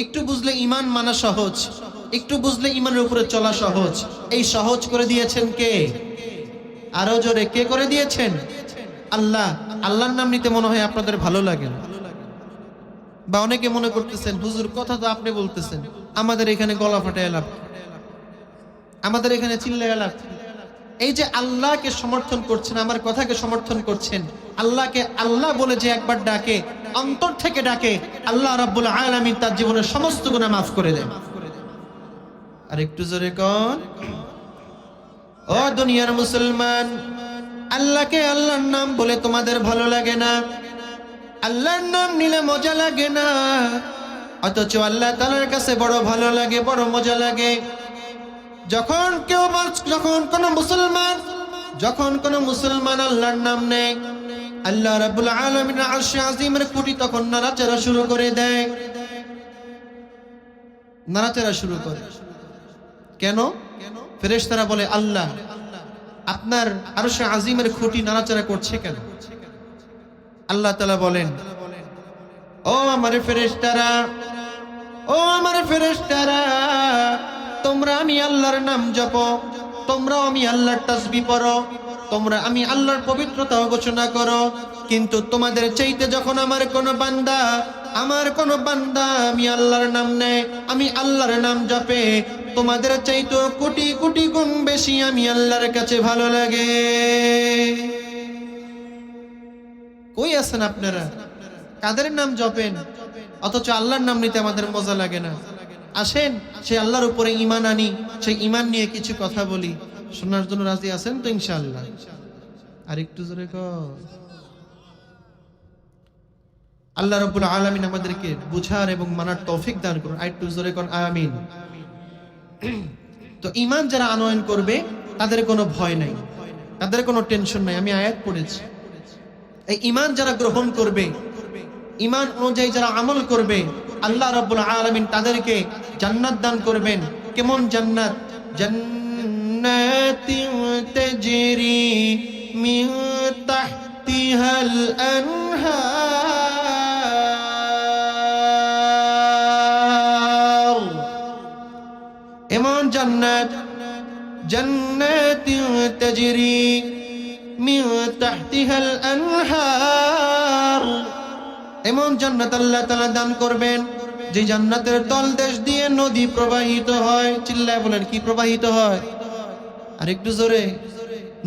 একটু বুঝলে ঈমান মানা সহজ, একটু বুঝলে ঈমানের উপরে চলা সহজ। এই সহজ করে দিয়েছেন কে? আরো জোরে, কে করে দিয়েছেন? আল্লাহ। আল্লাহর নাম নিতে মনে হয় আপনাদের ভালো লাগে না, বা অনেকে মনে করতেছেন হুজুর কথা তো আপনি বলতেছেন, আমাদের এখানে গলা ফাটায় লাভ, আমাদের এখানে চিল্লায় লাভ। এই যে আল্লাহকে সমর্থন করছেন, আমার কথাকে সমর্থন করছেন, আল্লাহকে আল্লাহ বলে যে একবার ডাকে, অন্তর থেকে ডাকে, আল্লাহ রাব্বুল আলামিন তার জীবনের সমস্ত গুনাহ মাফ করে দেন। আর একটু জোরে কোন, ও দুনিয়ার মুসলমান, আল্লাহকে আল্লাহর নাম বলে তোমাদের ভালো লাগে না, আল্লাহর নাম নিলে মজা লাগে না, অথচ আল্লাহ তাআলার কাছে বড় ভালো লাগে, বড় মজা লাগে। যখন কোনো মুসলমান আল্লাহর নাম নেয়, আল্লাহ রাব্বুল আলামিন আরশে আজিমের খুঁটি তখন নাড়াচাড়া শুরু করে দেয়, নাড়াচাড়া শুরু করে। কেন? ফেরেশতারা বলে, আল্লাহ আপনার আরশে আজিমের খুঁটি নাড়াচাড়া করছে কেন? আল্লাহ তাআলা বলেন, ও আমার ফেরেশতারা, ও আমার ফেরেশতারা, তোমরা আমি আল্লাহর নাম জপো, তোমরাও আমি আল্লাহর তাসবিহ পড়ো, তোমরা আমি আল্লাহর পবিত্রতা ঘোষণা করো, কিন্তু তোমাদের চাইতে যখন আমার কোনো বান্দা আমি আল্লাহর নাম নেয়, আমি আল্লাহর নাম জপে, তোমাদের চাইতে কোটি কোটি গুণ বেশি আমি আল্লাহর কাছে ভালো লাগে। কই আছেন আপনারা? কাদের নাম জপেন অথচ আল্লাহর নাম নিতে আমাদের মজা লাগে না? আসেন সেই আল্লাহর উপরে ঈমান আনি, সেই ঈমান নিয়ে কিছু কথা বলি। শোনার জন্য রাজি আছেন তো ইনশাআল্লাহ? আর একটু জোরে কর। আল্লাহ রাব্বুল আলামিন আমাদেরকে বুঝার এবং মানার তৌফিক দান করুন। আর একটু জোরে কর আমিন। তো ঈমান যারা আনয়ন করবে তাদের কোনো ভয় নাই, তাদের কোনো টেনশন নাই। আমি আয়াত পড়েছি, এই ঈমান যারা গ্রহণ করবে, ঈমান অনুযায়ী যারা আমল করবে, আল্লাহ রাব্বুল আলামিন তাদেরকে জান্নাত দান করবেন। কেমন জান্নাত? জান্নাতিন তাজরি মিন তাহতিহাল আনহার। এমন জান্নাত, জান্নাতিন তাজরি মিন তাহতিহাল আনহার, এমন জান্নাত আল্লাহ তাআলা দান করবেন যে জান্নাতের তলদেশ দিয়ে নদী প্রবাহিত হয়। চিল্লায় বলেন, কি প্রবাহিত হয়? আর একটু জোরে।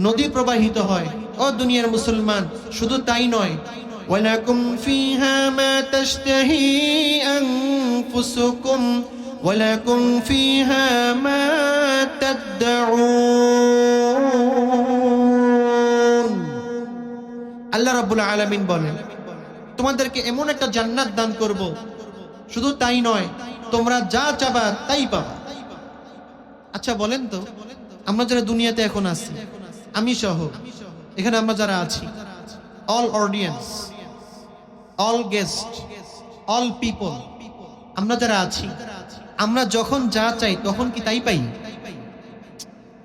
নদী প্রবাহিত হয়। ও দুনিয়ার মুসলমান, শুধু তাই নয়, ওয়ালাকুম ফিহা মা তাশতাহি আনফুসুকুম ওয়ালাকুম ফিহা মা তাদউন। আল্লাহ রাব্বুল আলামিন বলেন, তোমাদেরকে এমন একটা জান্নাত দান করব, শুধু তাই নয়, তোমরা যা চাবা তাই পাবা। আচ্ছা বলেন তো, আমরা যারা দুনিয়াতে এখন আছি, আমি সহ এখানে আমরা যারা আছি, all audience, all guest, all people, আমরা যারা আছি, আমরা যখন যা চাই তখন কি তাই পাই?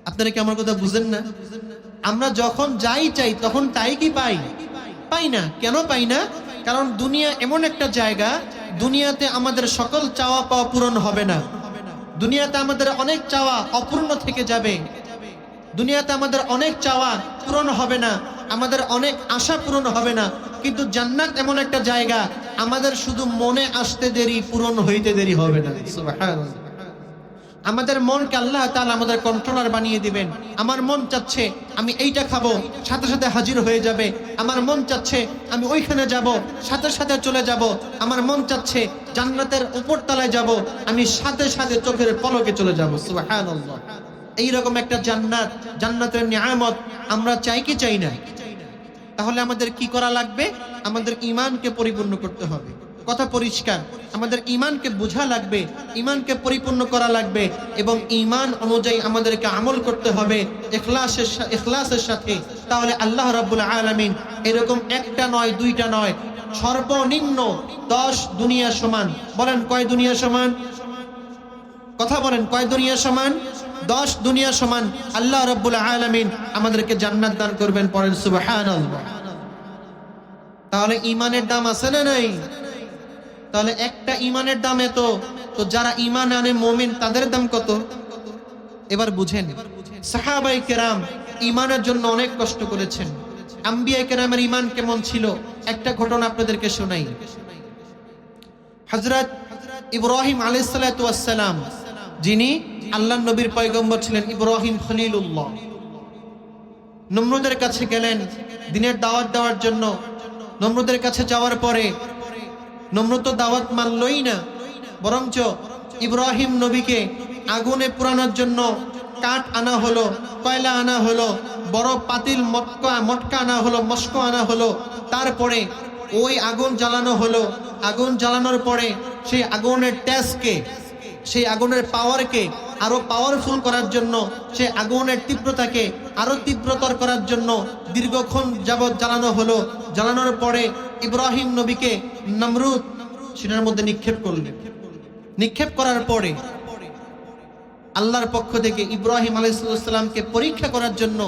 আপনারা কি আমার কথা বুঝেন না? আমরা যখন যাই চাই তখন তাই কি পাই? পাই না। কেন পাই না? কারণ দুনিয়া এমন একটা জায়গা, দুনিয়াতে আমাদের সকল চাওয়া পাওয়া পূরণ হবে না। দুনিয়াতে আমাদের অনেক চাওয়া অপূর্ণ থেকে যাবে, দুনিয়াতে আমাদের অনেক চাওয়া পূরণ হবে না, আমাদের অনেক আশা পূরণ হবে না। কিন্তু জান্নাত এমন একটা জায়গা, আমাদের শুধু মনে আসতে দেরি, পূরণ হইতে দেরি হবে না। সুবহানাল্লাহ। আমাদের মনকে আল্লাহ তাআলা আমাদের কন্ট্রোলার বানিয়ে দিবেন। আমার মন চাচ্ছে আমি এইটা খাবো, সাথে সাথে হাজির হয়ে যাবে। আমার মন চাচ্ছে আমি ওইখানে যাব, সাথে সাথে চলে যাব। আমার মন চাচ্ছে জান্নাতের উপর তলায় যাব, আমি সাথে সাথে চোখের পলকে চলে যাব। সুবহানাল্লাহ। এইরকম একটা জান্নাত, জান্নাতের নিয়ামত আমরা চাই কি চাই না? তাহলে আমাদের কি করা লাগবে? আমাদের ঈমানকে পরিপূর্ণ করতে হবে। কথা পরিষ্কার, আমাদের ঈমানকে বোঝা লাগবে, ঈমানকে পরিপূর্ণ করা লাগবে, এবং ঈমান অনুযায়ী আমাদেরকে আমল করতে হবে ইখলাসের সাথে। তাহলে আল্লাহ রাব্বুল আলামিন এরকম একটা নয়, দুইটা নয়, সর্বনিম্ন 10 দুনিয়া সমান। বলেন কয় দুনিয়া সমান? কথা বলেন, কয় দুনিয়া সমান? 10 দুনিয়া সমান আল্লাহ রাব্বুল আলামিন আমাদেরকে জান্নাত দান করবেন। পড়েন সুবহানাল্লাহ। তাহলে ঈমানের দাম আছে না নাই? তাহলে একটা ঈমানের দাম এত, তো যারা ঈমান আনে মুমিন তাদের দাম কত? এবার বুঝেন, সাহাবায়ে কেরাম ঈমানের জন্য অনেক কষ্ট করেছেন। আম্বিয়া কেরামের ঈমান কেমন ছিল একটা ঘটনা আপনাদেরকে শোনাই। হযরত ইব্রাহিম আলাইহিস সালাতু ওয়াস সালাম, যিনি আল্লাহর নবীর পয়গম্বর ছিলেন, ইব্রাহিম খলিলুল্লাহ, নমরুদের কাছে গেলেন দ্বীনের দাওয়াত দেওয়ার জন্য। নমরুদের কাছে যাওয়ার পরে নমরুদ তো দাওয়াত মানলই না, বরঞ্চ ইব্রাহিম নবীকে আগুনে পোড়ানোর জন্য কাঠ আনা হলো, কয়লা আনা হলো, বড় পাতিল মটকা আনা হলো, মস্কো আনা হলো। তারপরে ওই আগুন জ্বালানো হলো। আগুন জ্বালানোর পরে সেই আগুনের তেজকে, সেই আগুনের পাওয়ারকে আরো পাওয়ারফুল করার জন্য, সেই আগুনের তীব্রতাকে আরো তীব্রতর করার জন্য দীর্ঘক্ষণ যাবৎ জ্বালানো হলো। জ্বালানোর পরে ইব্রাহিম নবীকে নমরুদ সেটার মধ্যে নিক্ষেপ করলেন। নিক্ষেপ করার পরে আল্লাহর পক্ষ থেকে ইব্রাহিম আলাইহিস সালামকে পরীক্ষা করার জন্য,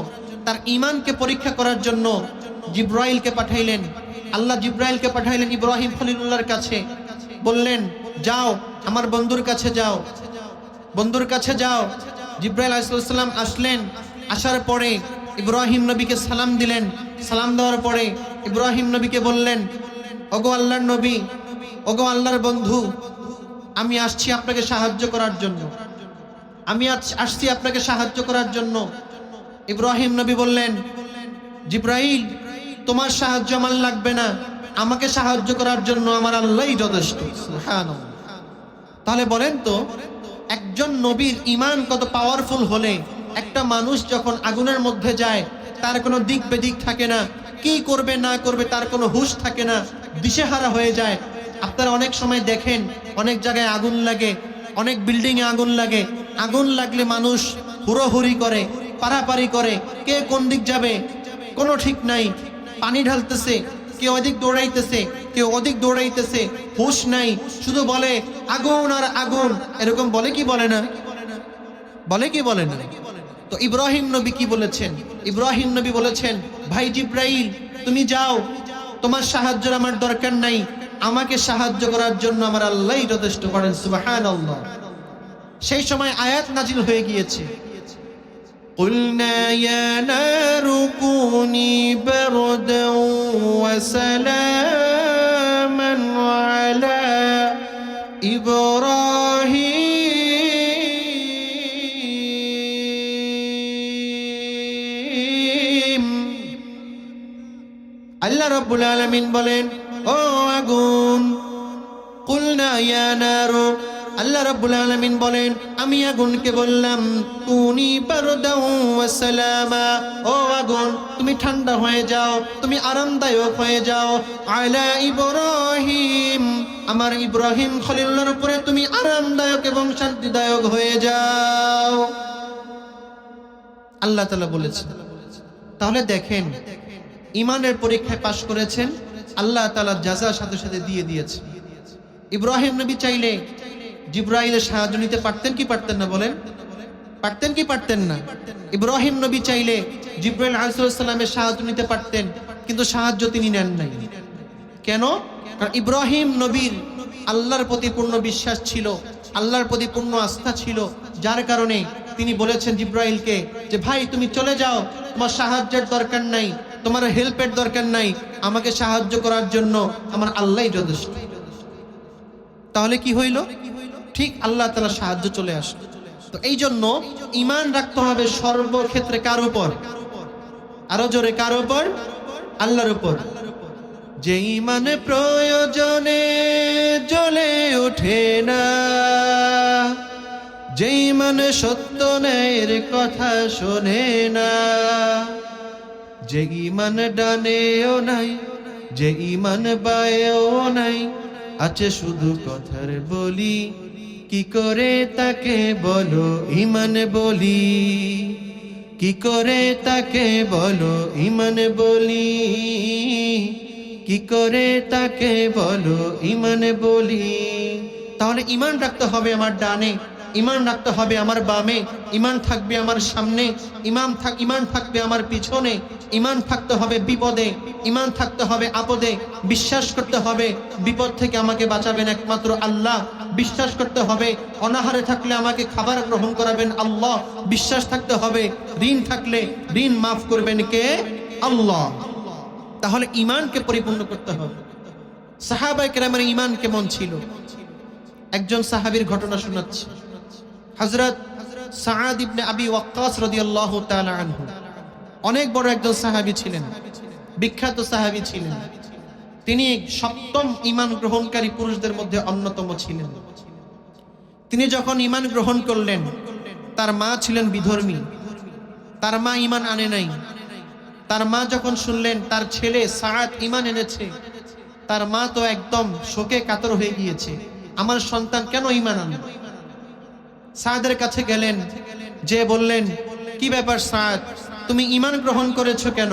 তার ঈমানকে পরীক্ষা করার জন্য জিবরাইলকে পাঠাইলেন। আল্লাহ জিবরাইলকে পাঠাইলেন ইব্রাহিম খলিলুল্লাহর কাছে। বললেন, যাও আমার বন্ধুর কাছে যাও, বন্ধুর কাছে যাও, জিব্রাইল আলাইহিস সালাম আসলেন, আসার পরে ইব্রাহিম নবীকে সালাম দিলেন। সালাম দেওয়ার পরে ইব্রাহিম নবীকে বললেন, ওগো আল্লাহর নবী, ওগো আল্লাহর বন্ধু, আমি আসছি আপনাকে সাহায্য করার জন্য, আমি আসছি আপনাকে সাহায্য করার জন্য। ইব্রাহিম নবী বললেন, জিব্রাইল, তোমার সাহায্য আমার লাগবে না, আমাকে সাহায্য করার জন্য আমার আল্লাহই যথেষ্ট। সুবহানাল্লাহ। তাহলে বলেন তো, একজন নবীর ঈমান কত পাওয়ারফুল হলে একটা মানুষ যখন আগুনের মধ্যে যায় তার কোনো দিক বেদিক থাকে না, কি করবে না করবে তার কোনো হুঁশ থাকে না, দিশেহারা হয়ে যায়। আপনারা অনেক সময় দেখেন অনেক জায়গায় আগুন লাগে, অনেক বিল্ডিংয়ে আগুন লাগে, আগুন লাগলে মানুষ হুড়োহুড়ি করে, পারাপারি করে, কে কোন দিক যাবে কোনো ঠিক নাই, পানি ঢালতেছে, কেউ ওদিক দৌড়াইতেছে, কেউ ওদিক দৌড়াইতেছে, হুঁশ নাই, শুধু বলে আগুন আর আগুন। এরকম বলে কি বলে না? বলে কি বলে না? তো ইব্রাহিম নবী কি বলেছেন? ইব্রাহিম নবী বলেছেন, ভাই জিব্রাইল, তুমি যাও, তোমার সাহায্যের আমার দরকার নাই, আমাকে সাহায্য করার জন্য আমার আল্লাহই যথেষ্ট। করেন সুবহানাল্লাহ। সেই সময় আয়াত নাজিল হয়ে গিয়েছে, قُلْنَا يَا نَارُ كُونِي بَرْدًا وَسَلَامًا عَلَى إِبْرَاهِيمَ। আল্লাহ রাব্বুল আলামিন বলেন, ও আগুন, কুলনা ইয়া নারু, আল্লাহ রাব্বুল আলামিন বলেন, আমি আগুনকে বললাম, কুনি বারদাও ওয়া সালামা, ও আগুন তুমি ঠান্ডা হয়ে যাও, তুমি আরামদায়ক হয়ে যাও, আলা ইব্রাহিম, আমার ইব্রাহিম খলিলুল্লাহর উপরে তুমি আরামদায়ক এবং শান্তিদায়ক হয়ে যাও। আল্লাহ তাআলা বলেছেন। তাহলে দেখেন, ঈমানের পরীক্ষায় পাশ করেছেন, আল্লাহ তাআলা জাযা সাথে সাথে দিয়ে দিয়েছে। ইব্রাহিম নবী চাইলে জিব্রাইলের সাহায্য নিতে পারতেন কি পারতেন না? বলেন, পারতেন কি পারতেন না? ইব্রাহিম নবী চাইলে জিব্রাইল আলাইহিস সালামের সাহায্য নিতে পারতেন, কিন্তু সাহায্য তিনি নেন নাই। কেন? কারণ ইব্রাহিম নবীর আল্লাহর প্রতি পূর্ণ বিশ্বাস ছিল, আল্লাহর প্রতি পূর্ণ আস্থা ছিল, যার কারণে তিনি বলেছেন জিব্রাইলকে যে ভাই তুমি চলে যাও, তোমার সাহায্যের দরকার নাই, তোমার হেল্পের দরকার নাই, আমাকে সাহায্য করার জন্য আমার আল্লাহই যথেষ্ট। তাহলে কি হইল? ঠিক আল্লাহ তাআলা সাহায্য চলে আসে। তো এই জন্য ঈমান রাখতে হবে সর্বক্ষেত্রে কার উপর? আরো জোরে, কার উপর? আল্লাহর উপর। যে ঈমান প্রয়োজনে জ্বলে ওঠে না, যে ঈমান সত্য ন্যায়ের কথা শোনে না, যে ঈমান ডানেও নাই, যে ঈমান বায়েও নাই, আছে শুধু কথার বলি, কি করে তাকে বলো ঈমান বলি, কি করে তাকে বলো ঈমান বলি, কি করে তাকে বলো ঈমান বলি। তাহলে ঈমান রাখতে হবে আমার ডানে, ঈমান রাখতে হবে আমার বামে, ঈমান থাকবে আমার সামনে, ঈমান থাকবে আমার পিছনে, ঈমান থাকতে হবে বিপদে, ঈমান থাকতে হবে আপদে, বিশ্বাস করতে হবে বিপদ থেকে আমাকে বাঁচাবেন একমাত্র আল্লাহ, বিশ্বাস করতে হবে অনাহারে থাকলে আমাকে খাবার গ্রহণ করাবেন আল্লাহ, বিশ্বাস থাকতে হবে ঋণ থাকলে ঋণ মাফ করবেন কে? আল্লাহ। তাহলে ঈমানকে পরিপূর্ণ করতে হবে। সাহাবায়ে কেরামের ঈমান কেমন ছিল? একজন সাহাবীর ঘটনা শোনাচ্ছি। হযরত সাআদ ইবনে আবি ওয়াক্কাস রাদিয়াল্লাহু তাআলা আনহু অনেক বড় একজন সাহাবী ছিলেন, বিখ্যাত সাহাবী ছিলেন। তিনি সপ্তম ঈমান গ্রহণকারী পুরুষদের মধ্যে অন্যতম ছিলেন। তিনি যখন ঈমান গ্রহণ করলেন, তার মা ছিলেন বিধর্মী, তার মা ঈমান আনে নাই। তার মা যখন শুনলেন তার ছেলে সাআদ ঈমান এনেছে, তার মা তো একদম শোকে কাতর হয়ে গিয়েছে, আমার সন্তান কেন ঈমান আনল? সাআদের কাছে গেলেন, যে বললেন, কি ব্যাপার সাআদ, তুমি ঈমান গ্রহণ করেছো কেন?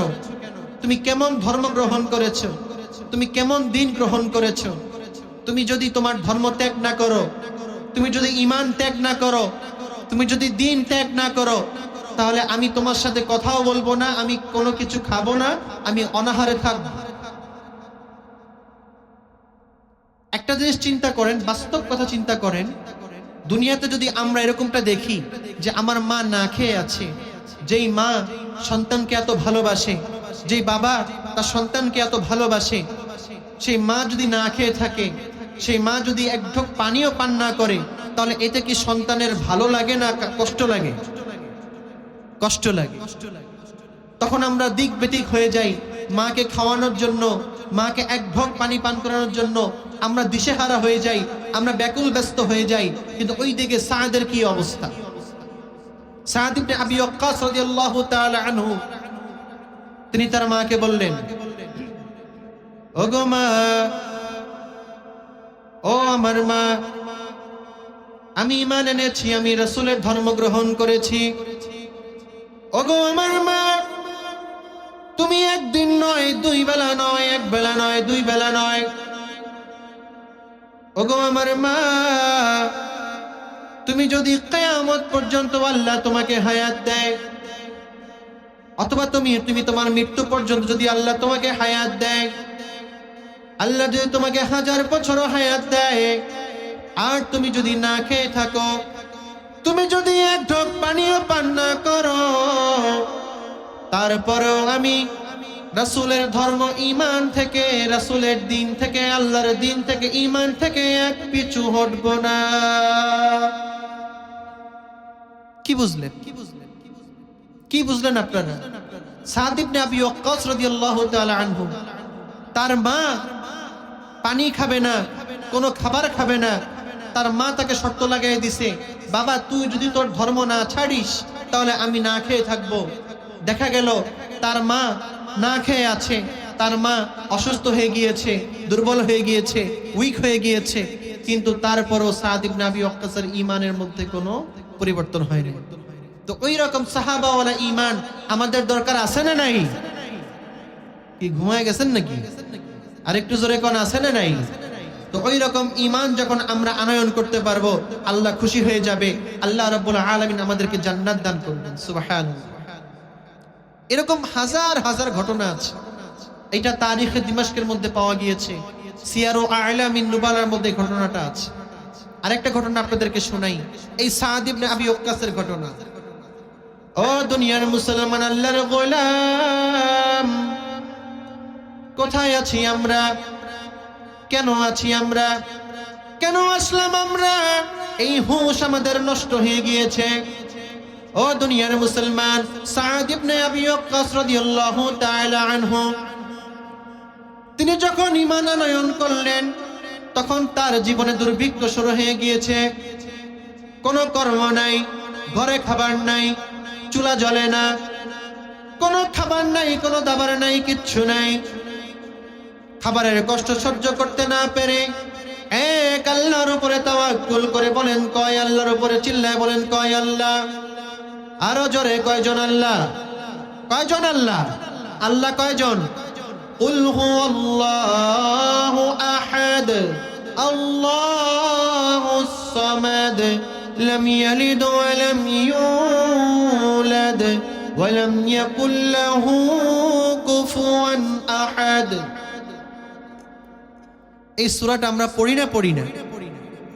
তুমি কেমন ধর্ম গ্রহণ করেছো? তুমি কেমন দিন গ্রহণ করেছো? তুমি যদি তোমার ধর্ম ত্যাগ না করো, তুমি যদি ঈমান ত্যাগ না করো, তুমি যদি দিন ত্যাগ না করো, তাহলে আমি তোমার সাথে কথাও বলবো না, আমি কোনো কিছু খাবো না, আমি অনাহারে থাকবো। একটা জিনিস চিন্তা করেন, বাস্তব কথা চিন্তা করেন, দুনিয়াতে যদি আমরা এরকমটা দেখি যে আমার মা না খেয়ে আছে, যেই মা সন্তানকে এত ভালোবাসে, যেই বাবা তার সন্তানকে এত ভালোবাসে, সেই মা যদি না খেয়ে থাকে, সেই মা যদি এক ঢোক পানিও পান না করে, তাহলে এতে কি সন্তানের ভালো লাগে না কষ্ট লাগে? কষ্ট লাগে। তখন আমরা দিক বেদিক হয়ে যাই। মাকে খাওয়ানোর জন্য, মাকে এক ঢোক পানি পান করানোর জন্য আমরা দিশেহারা হয়ে যাই, আমরা ব্যাকুল ব্যস্ত হয়ে যাই। কিন্তু ওই দিকে সাদের কি অবস্থা? সাদ ইবনে আবি ওয়াক্কাস রাদিয়াল্লাহু তাআলা আনহু, তিনি তার মাকে বললেন, ওগো মা, ও আমার মা, আমি ঈমান এনেছি, আমি রাসূলের ধর্ম গ্রহণ করেছি। ওগো আমার মা, তুমি একদিন নয়, দুই বেলা নয়, এক বেলা নয়, দুই বেলা নয়, ওগো আমার মা, তুমি যদি কিয়ামত পর্যন্ত আল্লাহ তোমাকে হায়াত দেয়, অথবা তুমি তোমার মৃত্যু পর্যন্ত যদি আল্লাহ তোমাকে হায়াত দেয়, আল্লাহ যদি তোমাকে 1000 বছরও হায়াত দেয়, আর তুমি যদি না খেয়ে থাকো, তুমি যদি এক ঢোক পানিও পান না করো, তারপরেও আমি রাসূলের ধর্ম, ঈমান থেকে, রাসূলের দিন থেকে, আল্লাহর দিন থেকে, ঈমান থেকে এক পিছু হটব না। কি বুঝলেন? কি বুঝলেন আপনারা? সাদ ইবনে আবি ওয়াক্কাস রাদিয়াল্লাহু তাআলা আনহু, তার মা পানি খাবে না, কোনো খাবার খাবে না। তার মা তাকে শর্ত লাগাই দিছে, বাবা তুই যদি তোর ধর্ম না ছাড়িস তাহলে আমি না খেয়ে থাকবো। দেখা গেল তার মা না খেয়ে আছে, তার মা অসুস্থ হয়ে গিয়েছে, দুর্বল হয়ে গিয়েছে, উইক হয়ে গিয়েছে, কিন্তু তারপরও সাদ ইবনে আবি ওয়াক্কাসের ঈমানের মধ্যে কোনো পরিবর্তন হয়নি। তো ওই রকম সাহাবাওয়ালা ঈমান আমাদের দরকার আছে না নাই? কি ঘুমায় গেছেন নাকি? আরেকটু জোরে কোন আছে না নাই? তো ওই রকম ঈমান যখন আমরা আনয়ন করতে পারবো, আল্লাহ খুশি হয়ে যাবে, আল্লাহ রাব্বুল আলামিন আমাদেরকে জান্নাত দান করবেন। সুবহানাল্লাহ। এরকম হাজার হাজার ঘটনা আছে। এটা তারিখে দিমাশকের মধ্যে পাওয়া গিয়েছে, সিয়ারু আ'লামিন নুবালার মধ্যে ঘটনাটা আছে। আরেকটা ঘটনা আপনাদেরকে শোনাই, এই সাদ ইবনে আবি ওয়াক্কাসের ঘটনা। ও দুনিয়ার মুসলমান, আল্লাহর গোলাম, কোথায় আছি আমরা? কেন আছি আমরা? কেন আসলাম আমরা? এই হুঁশ আমাদের নষ্ট হয়ে গিয়েছে। ও দুনিয়ার মুসলমান, সাদ ইবনে আবি ওয়াক্কাস রাদিয়াল্লাহু তাআলা আনহু, তিনি যখন ঈমান আনয়ন করলেন, তখন তার জীবনে দুর্ভিক্ষ শুরু হয়ে গিয়েছে। কোনো কর্ম নাই, ঘরে খাবার নাই, চুলা জ্বলে না, কোনো খাবার নাই, কোনো দাবার নাই, কিচ্ছু নাই। খাবারের কষ্ট সহ্য করতে না পেরে এক আল্লাহর উপরে তাওয়াক্কুল করে বলেন কয় আল্লাহর উপরে, চিল্লায় বলেন কয় আল্লাহ। আরো জোরে, কয়জন আল্লাহ? কয়জন আল্লাহ? আল্লাহ কয়জন? কুল হুয়াল্লাহু আহাদ, আল্লাহুস সামাদ, লাম ইয়ালিদ ওয়া লাম ইউলাদ ওয়া লাম ইয়াকুল লাহু কুফুয়ান আহাদ। এই সূরাটা আমরা পড়ি না?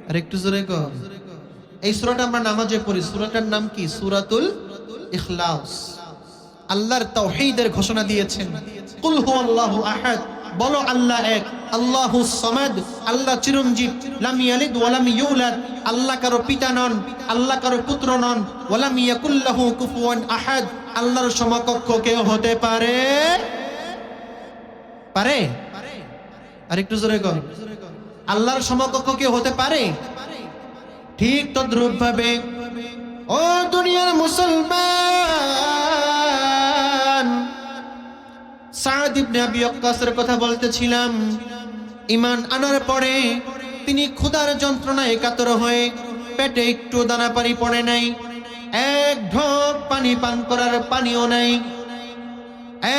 আর একটু জোরে কর। এই সূরাটা আমরা নামাজে পড়ি। সূরাটার নাম কি? সূরাতুল ইখলাস। আল্লাহর তাওহীদের ঘোষণা দিয়েছেন। কুল হুয়াল্লাহু আহাদ, বলো আল্লাহ এক, আল্লাহুস সামাদ, আল্লাহ চিরঞ্জীব, লাম ইয়ালিদ ওয়া লাম ইউলাদ, আল্লাহ কারো পিতা নন, আল্লাহ কারো পুত্র নন, ওয়া লাম ইয়াকুল লাহু কুফুয়ান আহাদ, আল্লাহর সমকক্ষ কেউ হতে পারে? পারে? আরেকটু জোরে কর। আল্লাহর সমকক্ষ কেউ হতে পারে? ঠিক তদ্রূপ ভাবে ও দুনিয়ার মুসলমান, সাদ ইবনে আবি ওয়াক্কাসের কথা বলতেছিলাম। ঈমান আনার পরে তিনি ক্ষুধার যন্ত্রণায় কাতর হয়ে পেটে একটু দানা পানি পড়ে নাই, এক ঢোক পানি পান করার পানিও নাই।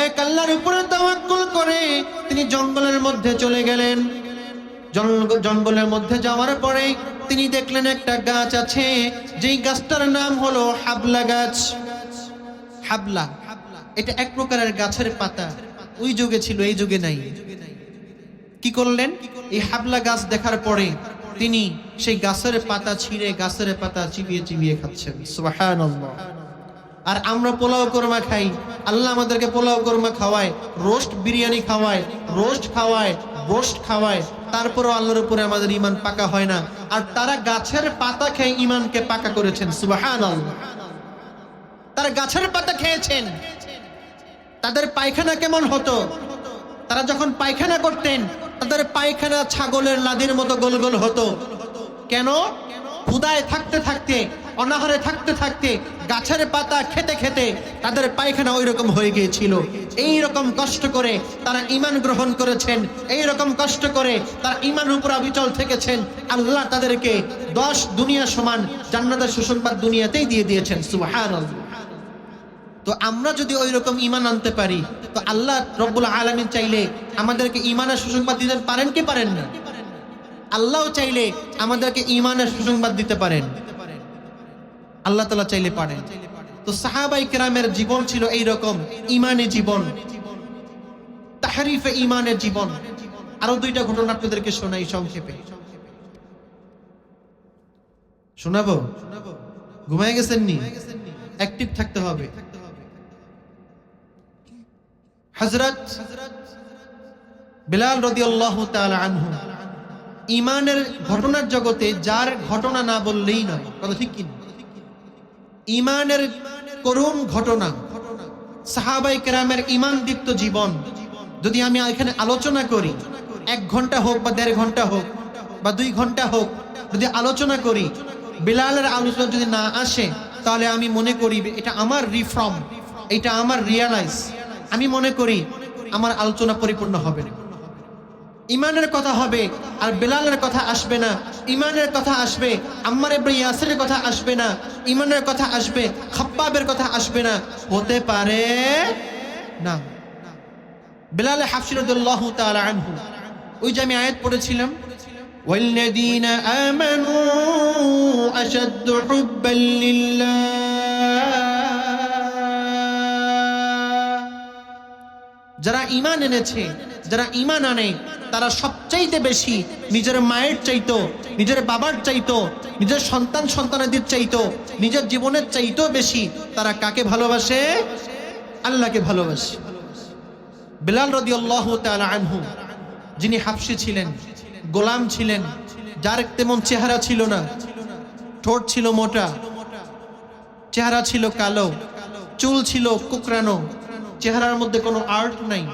এক আল্লাহর উপরে তাওয়াক্কুল করে তিনি জঙ্গলের মধ্যে চলে গেলেন। জঙ্গলের মধ্যে যাওয়ার পরে তিনি দেখলেন একটা গাছ আছে, যেই গাছটার নাম হলো হাবলা গাছ। হাবলা এটা এক প্রকারের গাছের পাতা, ওই যুগে ছিল, এই যুগে নাই। কি করলেন? এই হাবলা গাছ দেখার পরে তিনি সেই গাছের পাতা ছিঁড়ে গাছের পাতা চিবিয়ে চিবিয়ে খাচ্ছেন। সুবহানাল্লাহ। আর আমরা পোলাও কোরমা খাই, আল্লাহ আমাদেরকে পোলাও কোরমা খাওয়ায়, রোস্ট বিরিয়ানি খাওয়ায়, রোস্ট খাওয়ায়, রোস্ট খাওয়ায়, তারপরও আল্লাহর উপরে আমাদের ঈমান পাকা হয় না। আর তারা গাছের পাতা খেয়ে ঈমানকে পাকা করেছেন। সুবহানাল্লাহ। তারা গাছের পাতা খেয়েছেন। তাদের পায়খানা কেমন হতো? তারা যখন পায়খানা করতেন তাদের পায়খানা ছাগলের লাদির মতো গোল গোল হতো। কেন? ক্ষুধায় থাকতে থাকতে, অনাহারে থাকতে থাকতে, গাছের পাতা খেতে খেতে তাদের পায়খানা ওই রকম হয়ে গিয়েছিল। এই রকম কষ্ট করে তারা ঈমান গ্রহণ করেছেন, এই রকম কষ্ট করে তারা ঈমানের উপর অবিচল থেকেছেন। আল্লাহ তাদেরকে 10 দুনিয়া সমান জান্নাতের সুসংবাদ দুনিয়াতেই দিয়ে দিয়েছেন। সুবহানাল্লাহ। তো আমরা যদি ওই রকম ঈমান আনতে পারি, তো আল্লাহ রব্বুল আলামিন চাইলে আমাদেরকে ঈমানের সুসংবাদ দিতে পারেন কি পারেন না? আল্লাহও চাইলে আমাদেরকে ঈমানের সুসংবাদ দিতে পারেন। আল্লাহ তাআলা চাইলে পারেন। তো সাহাবায়ে কেরামের জীবন ছিল এই রকম, ঈমানী জীবন, তাহরিফে ঈমানের জীবন। আরো 2টা ঘটনা আপনাদেরকে শোনাই সংক্ষেপে। শোনাবো? ঘুমায় গেছেন নি? অ্যাক্টিভ থাকতে হবে। হযরত বিলাল রাদিয়াল্লাহু তাআলা আনহু ঈমানের ঘটনার জগতে যার ঘটনা না বললেই নয়। কথা ঠিক কি? ঈমানের করুণ ঘটনা, সাহাবায়ে কেরামের ঈমান দীপ্ত জীবন যদি আমি এখানে আলোচনা করি, 1 ঘন্টা হোক বা 1.5 ঘন্টা হোক বা 2 ঘন্টা হোক, যদি আলোচনা করি, বিলালের আলোচনা যদি না আসে, তাহলে আমি মনে করি এটা আমার রিফর্ম, এটা আমার রিয়ালাইজ, আমি মনে করি আমার আলোচনা পরিপূর্ণ হবে না। ঈমানের কথা হবে আর বিলালের কথা আসবে না। ঈমানের কথা আসবে, আম্মার ইবনে ইয়াসিরের কথা আসবে না। ঈমানের কথা আসবে, খাব্বাবের কথা আসবে না। হতে পারে না। বিলাল হাফসি রাদিয়াল্লাহু তাআলা আনহু, ওই যে আমি আয়াত পড়েছিলাম, ওয়াল্লাযীনা আমানু আশাদ্দু হুব্বান লিল্লাহ, যারা ঈমান এনেছে, যারা ঈমান আনে, তারা সবচাইতে বেশি নিজের মায়ের চাইতো, নিজের বাবার চাইতো, নিজের সন্তান সন্তানাদের চাইতো, নিজের জীবনের চাইতো বেশি তারা কাকে ভালোবাসে? আল্লাহকে ভালোবাসে। বিলাল রাদিয়াল্লাহু তাআলা আনহু, যিনি হাবশী ছিলেন, গোলাম ছিলেন, যার তেমন চেহারা ছিল না, ঠোঁট ছিল মোটা, চেহারা ছিল কালো, চুল ছিল কুকরানো, চেহারার মধ্যে কোনো আর্ট নাই,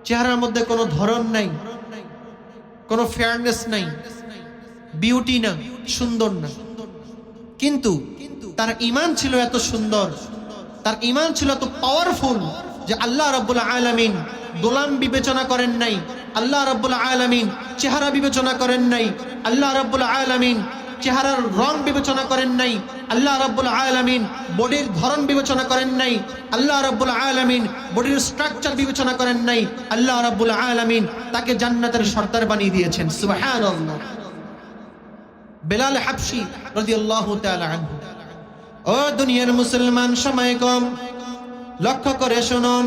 চেহারার মধ্যে কোনো ধরন নাই, কোনো ফেয়ারনেস নাই, বিউটি না, সুন্দর না। কিন্তু তার ঈমান ছিল এত সুন্দর, তার ঈমান ছিল এত পাওয়ারফুল যে আল্লাহ রাব্বুল আলামিন গোলাম বিবেচনা করেন নাই, আল্লাহ রাব্বুল আলামিন চেহারা বিবেচনা করেন নাই, আল্লাহ রাব্বুল আলামিন চেহারার রং বিবেচনা করেন নাই, আল্লাহ রাব্বুল আলামিন বডির ধরন বিবেচনা করেন নাই, আল্লাহ রাব্বুল আলামিন বডির স্ট্রাকচার বিবেচনা করেন নাই। আল্লাহ রাব্বুল আলামিন তাকে জান্নাতের সর্দার বানিয়ে দিয়েছেন। সুবহানাল্লাহ। বিলাল হাবশী রাদিয়াল্লাহু তাআলা আনহু। ও দুনিয়ার মুসলমান, সময় কম, লক্ষ্য করে শুনুন।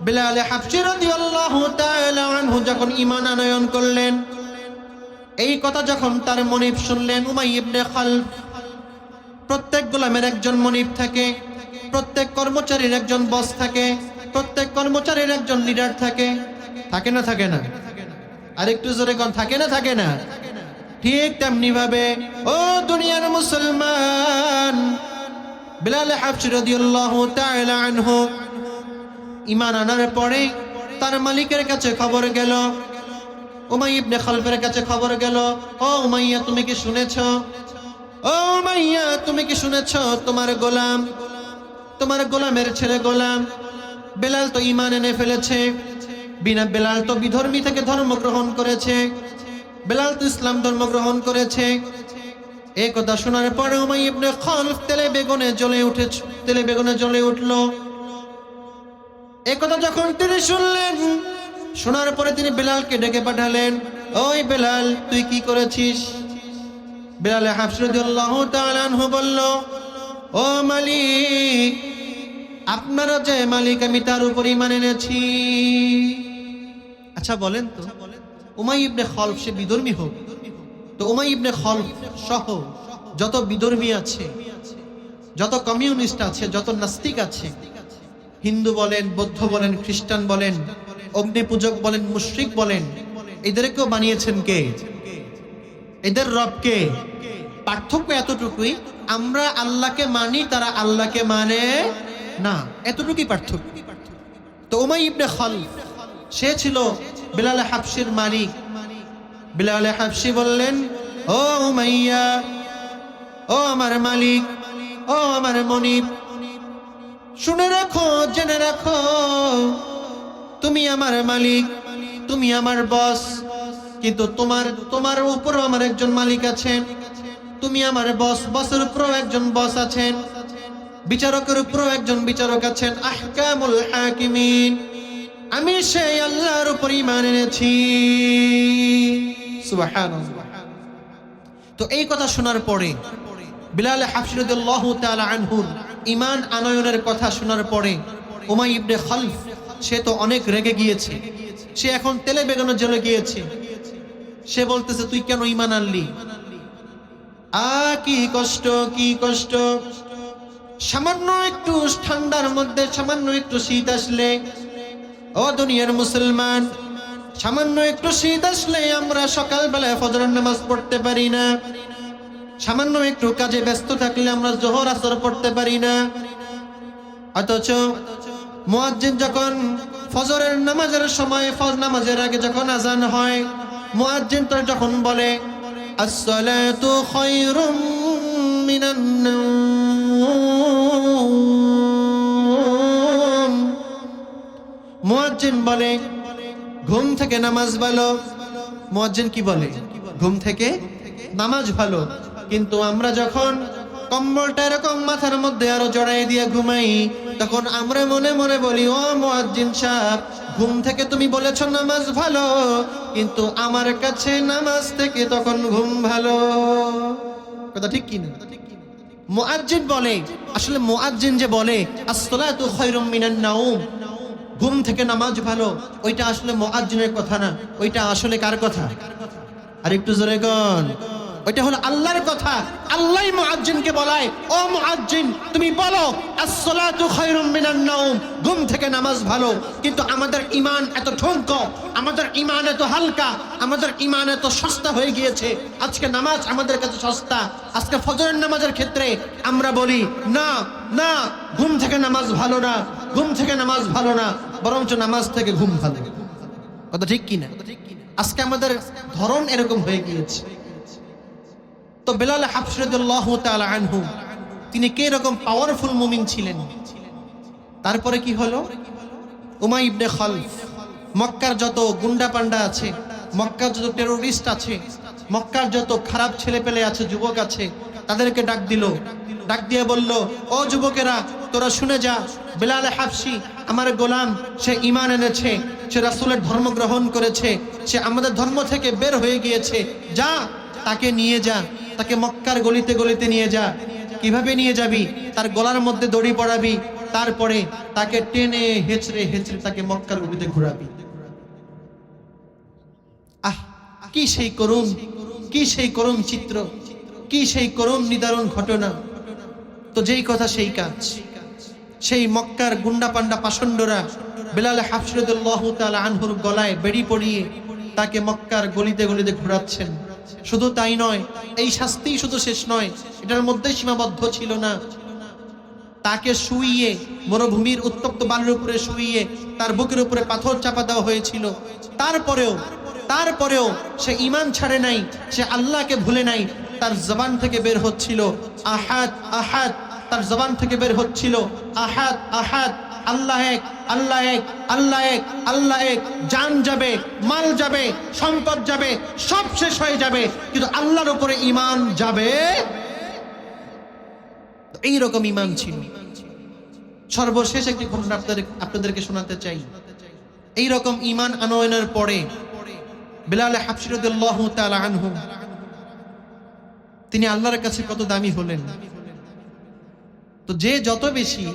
বিলাল হাবশী রাদিয়াল্লাহু তাআলা আনহু যখন ঈমান আনয়ন করলেন, এই কথা যখন তার মনিব শুনলেন, উমাইয়া ইবনে খালফ, প্রত্যেক গোলামের একজন মনিব থাকে, প্রত্যেক কর্মচারীর একজন বস থাকে, প্রত্যেক কর্মচারীর একজন লিডার থাকে, থাকে না থাকে না? আরেকটু জোরে কোন, থাকে না থাকে না? ঠিক তেমনি ভাবে ও দুনিয়ার মুসলমান, বিলাল হাবশী রাদিয়াল্লাহু তাআলা আনহু ঈমান আনার পরে তার মালিকের কাছে খবর গেল, উমাইয়া ইবনে খালফের কাছে খবর গেল, ও উমাইয়া তুমি কি শুনেছো? ও উমাইয়া তুমি কি শুনেছো? তোমার গোলামের ছেলে গোলাম বেলাল তো ঈমান এনে ফেলেছে। বিনা বেলাল তো বিধর্মী থেকে ধর্ম গ্রহণ করেছে, বেলাল তো ইসলাম ধর্ম গ্রহণ করেছে। এই কথা শোনার পরে উমাইয়া ইবনে খালফ তেলে বেগুনে জ্বলে উঠল। এই কথা যখন তিনি শুনলেন, শোনার পরে তিনি বেলালকে ডেকে পাঠালেন, ওই বেলাল তুই কি করেছিস? বিলাল হাবশী রাদিয়াল্লাহু তাআলা আনহু বলল, ও মালিক, আপনারা যে মালিক আমি তার উপর ঈমান এনেছি। আচ্ছা বলেন তো, উমাইয়া ইবনে খালফ সে বিধর্মী হোক, তো উমাইয়া ইবনে খলফ সহ যত বিধর্মী আছে, যত কমিউনিস্ট আছে, যত নাস্তিক আছে, হিন্দু বলেন, বৌদ্ধ বলেন, খ্রিস্টান বলেন, অগ্নি পূজক বলেন, মুশরিক বলেন, এদেরকেও বানিয়েছেন কে? এদের রব কে? পার্থক্য এতটুকুই, আমরা আল্লাহকে মানি, তারা আল্লাহকে মানে না, এতটুকুই পার্থক্য। তো উমাইয়া ইবনে খলফ সে ছিল বিলাল হাবশির মালিক। বিলাল হাবশি বললেন, ও উমাইয়া, ও আমার মালিক, ও আমার মনিব, শুনে রাখো, জেনে রাখো, তুমি আমার মালিক, তুমি আমার বস, কিন্তু তোমার উপরও আমার একজন মালিক আছেন। তুমি আমার বস, বসের উপরও একজন বস আছেন, বিচারকের উপরও একজন বিচারক আছেন। আহকামুল হাকিমিন, আমি সেই আল্লাহর উপর ঈমান এনেছি। সুবহানাল্লাহ। তো এই কথা শোনার পরে বিলাল হাবশী রাদিয়াল্লাহু তাআলা আনহুর ঈমান আনয়নের কথা শোনার পরে উমাইয়া ইবনে খলফ সে তো অনেক রেগে গিয়েছে, সে এখন তেলে বেগুনে জ্বলে গিয়েছে। সে বলতেছে, তুই কেন ঈমান আনলি? কি কষ্ট, কি কষ্ট! সামান্য একটু ঠান্ডার মধ্যে, সামান্য একটু শীত আসলে, ও দুনিয়ার মুসলমান, সামান্য একটু শীত আসলে আমরা সকালবেলায় ফজরের নামাজ পড়তে পারি না। সামান্য একটু কাজে ব্যস্ত থাকলে আমরা জোহর আসর পড়তে পারি না। অথচ মুয়াজ্জিন যখন ফজরের নামাজের সময়, ফজর নামাজের আগে যখন আজান হয়, মুয়াজ্জিন তো যখন বলে আসসালাতু খায়রুম মিনান নাওম, মুয়াজ্জিন বলে ঘুম থেকে নামাজ ভালো। মুয়াজ্জিন কি বলে? ঘুম থেকে নামাজ ভালো। কিন্তু আমরা যখন কম্বলটা এরকম মাথার মধ্যে আরো জড়াই দিয়ে ঘুমাই, তখন আমরা মনে মনে বলি, ও মুয়াজ্জিন সাহেব, ঘুম থেকে তুমি বলেছো নামাজ ভালো, কিন্তু আমার কাছে নামাজ থেকে তখন ঘুম ভালো। কথা ঠিক কি না? মুয়াজ্জিন বলে, আসলে মুয়াজ্জিন যে বলে আসসালাতু খায়রুম মিনান নাওম, ঘুম থেকে নামাজ ভালো, ওইটা আসলে মুয়াজ্জিনের কথা না, ওইটা আসলে কার কথা? আর একটু জোরে কোন? ওইটা হলো আল্লাহর কথা। আল্লাহই মুয়াজ্জিনকে বলায়, ও মুয়াজ্জিন তুমি বলো আসসালাতু খায়রুম মিনান নাওম, ঘুম থেকে নামাজ ভালো। কিন্তু আমাদের ঈমান এত ঠুনকো, আমাদের ঈমান এত হালকা, আমাদের ঈমান এত সস্তা হয়ে গিয়েছে, আজকে নামাজ আমাদের কাছে সস্তা। আজকে ফজরের নামাজের ক্ষেত্রে আমরা বলি না না, ঘুম থেকে নামাজ ভালো না, ঘুম থেকে নামাজ ভালো না, বরঞ্চ নামাজ থেকে ঘুম ভালো। কথা ঠিক কি না? আজকে আমাদের ধরন এরকম হয়ে গিয়েছে। তো বিলাল হাবশী রাদিয়াল্লাহু তাআলা আনহু তিনি কে রকম পাওয়ারফুল মুমিন ছিলেন। তারপরে কি হলো? উমাইয়া ইবনে খলফ মক্কার যত গুন্ডা পান্ডা আছে, মক্কার যত টেরোরিস্ট আছে, মক্কার যত খারাপ ছেলেপেলে আছে, যুবক আছে, তাদেরকে ডাক দিল। ডাক দিয়ে বলল, ও যুবকেরা, তোরা শুনে যা, বিলাল হাবশী আমার গোলাম, সে ঈমান এনেছে, সে রাসূলের ধর্ম গ্রহণ করেছে, সে আমাদের ধর্ম থেকে বের হয়ে গিয়েছে। যা, তাকে নিয়ে যা, তাকে মক্কার গলিতে গলিতে নিয়ে যা। কিভাবে নিয়ে যাবি? তার গলার মধ্যে দড়ি পরাবি, তারপরে তাকে টেনে হেঁচড়ে হেঁচড়ে তাকে মক্কার গলিতে ঘোরাবি। কি সেই করুণ, কি সেই করুণ চিত্র, কি সেই করুণ নিদারুণ ঘটনা। তো যেই কথা সেই কাজ। সেই মক্কার গুন্ডা পান্ডা পাষণ্ডরা বিলাল হাবশী রাদিয়াল্লাহু তাআলা আনহুর গলায় বেড়ি পরিয়ে তাকে মক্কার গলিতে গলিতে ঘোরাচ্ছেন। শুধু তাই নয়, এই শাস্তি শুধু শেষ নয়, এটার মধ্যে সীমাবদ্ধ ছিল না। তাকে শুইয়ে মরুভূমির উত্তপ্ত বালুর উপরে শুইয়ে তার বুকের উপরে পাথর চাপা দেওয়া হয়েছিল। তারপরেও সে ঈমান ছাড়ে নাই, সে আল্লাহকে ভুলে নাই। তার জবান থেকে বের হচ্ছিল আহাদ আহাদ, তার জবান থেকে বের হচ্ছিল আহাদ আহাদ, আল্লাহ এক, আল্লাহ এক, আল্লাহ এক, আল্লাহ এক। জান যাবে, মাল যাবে, সম্পদ যাবে, সব শেষ হয়ে যাবে, কিন্তু আল্লাহর উপরে ঈমান যাবে। এইরকম ঈমান ছিল। সর্বশেষ একটি ঘটনা আপনাদেরকে শোনাতে চাই। এইরকম ঈমান আনয়নের পরে বিলাল হাবশী রাদিয়াল্লাহু তাআলা আনহু তিনি আল্লাহর কাছে কত দামি হলেন। তো যে যত বেশি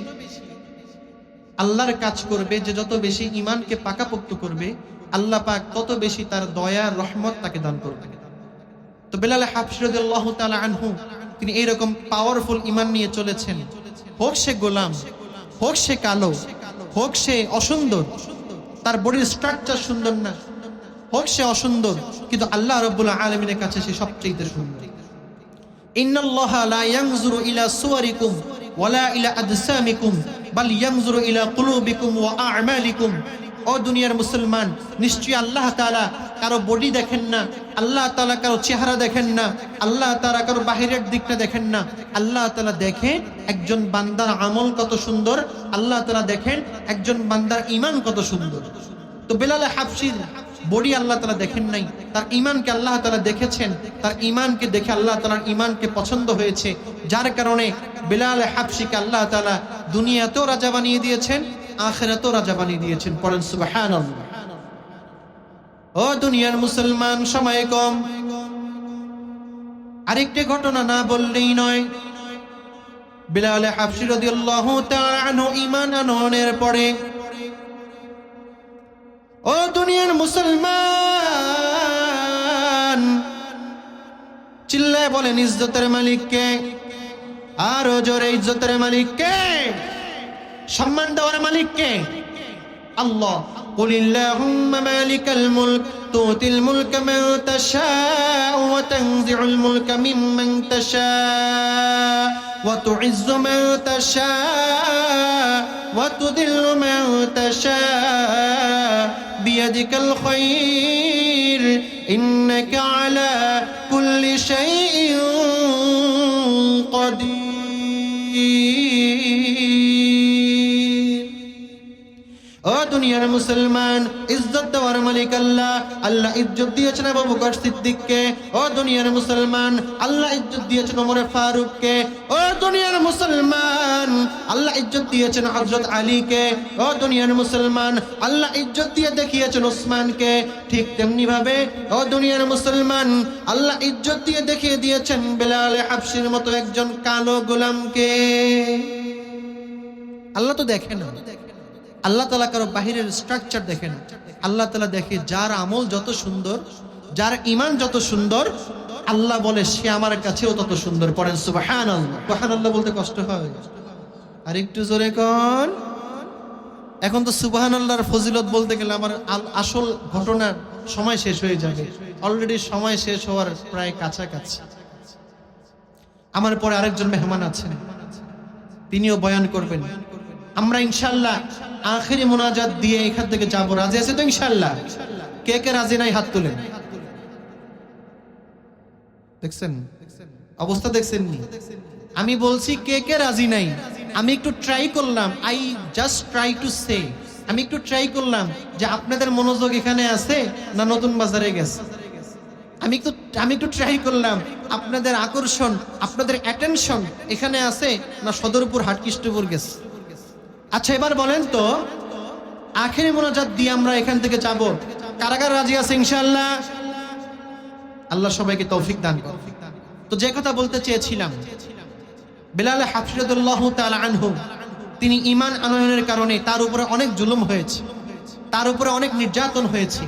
আল্লাহর কাজ করবে, যে যত বেশি ঈমানকে পাকাপোক্ত করবে, আল্লাহ পাক তত বেশি তার দয়া রহমত তাকে দান করবে। তো বেলাল হাবশী রাদিয়াল্লাহু তাআলা আনহু তিনি এইরকম পাওয়ারফুল ঈমান নিয়ে চলেছেন, হোক সে গোলাম, হোক সে কালো, হোক সে অসুন্দর, তার বডির স্ট্রাকচার সুন্দর না, হোক সে অসুন্দর, কিন্তু আল্লাহ রাব্বুল আলামিনের কাছে সে সবচেয়ে সুন্দর। ইন্নাল্লাহা লা ইয়ানজুরু ইলা সুওয়ারিকুম ওয়ালা ইলা আজসামিকুম বাল ইয়ানজুরু ইলা কুলুবিকুম ওয়া আ'মালিকুম। ও দুনিয়ার মুসলমান, নিশ্চয়ই আল্লাহ তাআলা কারো বডি দেখেন না, আল্লাহ তাআলা কারো চেহারা দেখেন না, আল্লাহ তাআলা কারো বাহিরের দিকটা দেখেন না, আল্লাহ তাআলা দেখেন একজন বান্দার আমল কত সুন্দর, আল্লাহ তাআলা দেখেন একজন বান্দার ঈমান কত সুন্দর। তো বেলাল হাবশীর বডি আল্লাহ তাআলা দেখেন নাই, তার ঈমানকে আল্লাহ তাআলা দেখেছেন, তার ঈমানকে দেখে আল্লাহ তাআলার ঈমানকে পছন্দ হয়েছে, যার কারণে বেলাল হাবশীকে আল্লাহ তাআলা দুনিয়াতেও রাজা বানিয়ে দিয়েছেন, আখিরাতেও রাজা বানিয়ে দিয়েছেন। পড়েন সুবহানাল্লাহ। ও দুনিয়ার মুসলমান, সময় কম, আরেকটি ঘটনা না বললেই নয়। বেলাল হাবশী রাদিয়াল্লাহু তাআলা আনহু ঈমান আনয়নের পরে, ও দুনিয়ার মুসলমান, চিল্লায় বলেন ইজ্জতের মালিক কে? আরো জোরে, ইজ্জতের মালিক কে? সম্মান দেওয়ার মালিক কে? আল্লাহ। কুলিল্লাহুম্মা মালিকাল মুলক তুতিল মুলকা মান তাশাউ ওয়া তানজিউল মুলকা মিম্মান তাশাউ ওয়া তুইজ্জু মান তাশাউ ওয়া তুদিল্লু মান তাশাউ বিয়াদিকাল খায়র ইন্নাকা আলা কুল্লি শাইইন কাদির। ও দুনিয়ার মুসলমান, ইজ্জত দেওয়ার মালিক আল্লাহ। আল্লাহ ইজ্জত দিয়েছেন আবু বকর সিদ্দিককে। ও দুনিয়ার মুসলমান, আল্লাহ ইজ্জত দিয়েছেন ওমর ফারুককে। ও দুনিয়ার মুসলমান, আল্লাহ ইজ্জত দিয়েছেন হযরত আলীকে। ও দুনিয়ার মুসলমান, আল্লাহ ইজ্জত দিয়ে দেখিয়েছেন ওসমানকে। ঠিক তেমনি ভাবে ও দুনিয়ার মুসলমান, আল্লাহ ইজ্জত দিয়ে দেখিয়ে দিয়েছেন বেলাল হাবশীর মতো একজন কালো গোলামকে। আল্লাহ তো দেখে না, আল্লাহ তাআলা কারো বাহিরের স্ট্রাকচার দেখে না, আল্লাহ তাআলা দেখে যার আমল যত সুন্দর, যার ঈমান যত সুন্দর, আল্লাহ বলে সে আমার কাছেও তত সুন্দর। পড়েন সুবহানাল্লাহ। সুবহানাল্লাহ বলতে কষ্ট হয়, আর একটু জোরে কোন। এখন তো সুবহানাল্লাহর ফজিলত বলতে গেলে আমার আসল ঘটনার সময় শেষ হয়ে যাবে, অলরেডি সময় শেষ হওয়ার প্রায় কাছাকাছি। আমার পরে আরেকজন মেহমান আছেন, তিনিও বয়ান করবেন। আমরা ইনশাআল্লাহ আখিরি মুনাজাত দিয়ে এখান থেকে যাব। রাজি আছে তো ইনশাআল্লাহ? কে কে রাজি নাই হাত তুলেন। দেখছেন অবস্থা, দেখছেন নি? আমি বলছি কে কে রাজি নাই। আমি একটু ট্রাই করলাম, I just try to say, আমি একটু ট্রাই করলাম যে আপনাদের মনোযোগ এখানে আছে না নতুন বাজারে গেছে। আমি একটু ট্রাই করলাম আপনাদের আকর্ষণ, আপনাদের অ্যাটেনশন এখানে আছে না সদরপুর হাটকিষ্টপুর গেছে। আচ্ছা এবার বলেন তো, আখেরি মোনাজাত দিয়ে আমরা এখান থেকে যাব, কারাগার রাজি আছে ইনশাআল্লাহ? আল্লাহ সবাইকে তৌফিক দান করুন। তো যে কথা বলতে চেয়েছিলাম, বেলাল হাবশী রাদিয়াল্লাহু তাআলা আনহু তিনি ঈমান আনয়নের কারণে তার উপরে অনেক জুলুম হয়েছে, তার উপরে অনেক নির্যাতন হয়েছে,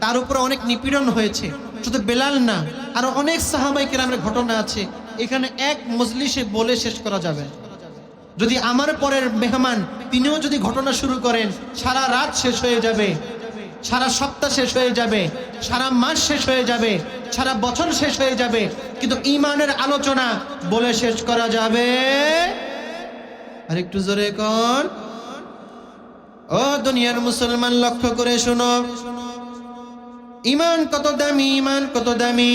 তার উপরে অনেক নিপীড়ন হয়েছে। শুধু বেলাল না, আরো অনেক সাহাবায়ে কেরামের ঘটনা আছে, এখানে এক মজলিসে বলে শেষ করা যাবে। যদি আমার পরের মেহমান তিনিও যদি ঘটনা শুরু করেন, সারা রাত শেষ হয়ে যাবে, সারা সপ্তাহ শেষ হয়ে যাবে, সারা মাস শেষ হয়ে যাবে, সারা বছর শেষ হয়ে যাবে, কিন্তু ঈমানের আলোচনা বলে শেষ করা যাবে। আর একটু জোরে কোন। ও দুনিয়ার মুসলমান, লক্ষ্য করে শোনো, ঈমান কত দামি, ঈমান কত দামি,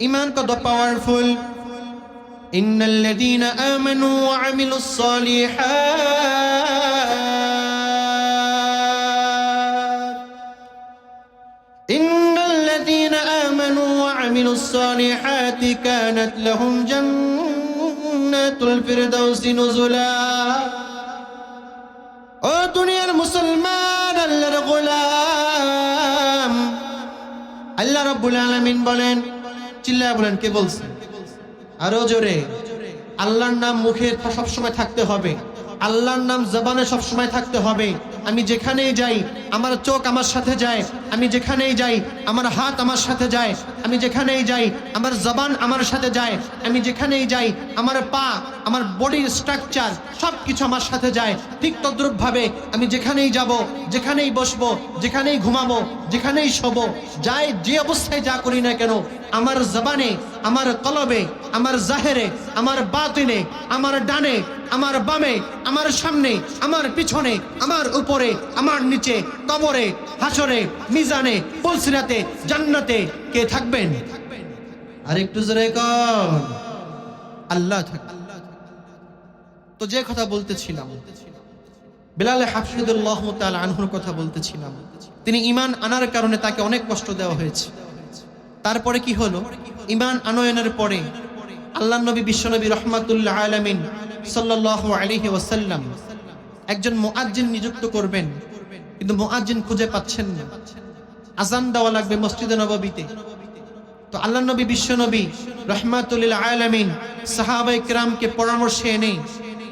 ঈমান কত পাওয়ারফুল। ইন্নাল্লাযীনা আমানু ওয়া আমিলুস সালিহাত, ইন্নাল্লাযীনা আমানু ওয়া আমিলুস সালিহাতি কানাত লাহুম জান্নাতুল ফিরদাউসি নুজুলা। ও দুনিয়ার মুসলমান, আল্লাহর গোলাম, আল্লাহ রাব্বুল আলামিন বলেন, চিল্লায়া বলেন, কে বলছে? আরো জোরে। আল্লাহর নাম মুখে সবসময় থাকতে হবে, আল্লাহর নাম জবানে সবসময় থাকতে হবে। আমি যেখানেই যাই আমার চোখ আমার সাথে যায়, আমি যেখানেই যাই আমার হাত আমার সাথে যায়, আমি যেখানেই যাই আমার জবান আমার সাথে যায়, আমি যেখানেই যাই আমার পা, আমার বডির স্ট্রাকচার সব কিছু আমার সাথে যায়। ঠিক তদ্রূপভাবে আমি যেখানেই যাব, যেখানেই বসবো, যেখানেই ঘুমাবো, যেখানেই শোবো, যাই যে অবস্থায় যা করি না কেন, আমার জবানে, আমার কলবে, আমার জাহেরে, আমার বাতিনে, আমার ডানে, আমার বামে, আমার সামনে, আমার পিছনে, আমার উপরে, আমার নিচে, কবরে, হাসরে, মিজানে, পুলসিরাতে, জান্নাতে কে থাকবেন? আর একটু জোরে কর, আল্লাহ থাকবেন। তো যে কথা বলতেছিলাম, বিলাল হাবশী রাদিয়াল্লাহু তাআলা আনহুর কথা বলতেছিলাম। তিনি ঈমান আনার কারণে তাকে অনেক কষ্ট দেওয়া হয়েছে। তারপরে কি হলো? ঈমান আনয়নের পরে আল্লাহর নবী বিশ্বনবী রাহমাতুল্লাহ আলামিন সাল্লাল্লাহু আলাইহি ওয়াসাল্লাম একজন মুআজ্জিন নিযুক্ত করবেন, কিন্তু মুআজ্জিন খুঁজে পাচ্ছেন না। আযান দেওয়া লাগবে মসজিদে নববীতে। তো আল্লাহর নবী বিশ্বনবী রাহমাতুল্লাহ আলামিন সাহাবায়ে কিরামকে পরামর্শে এনে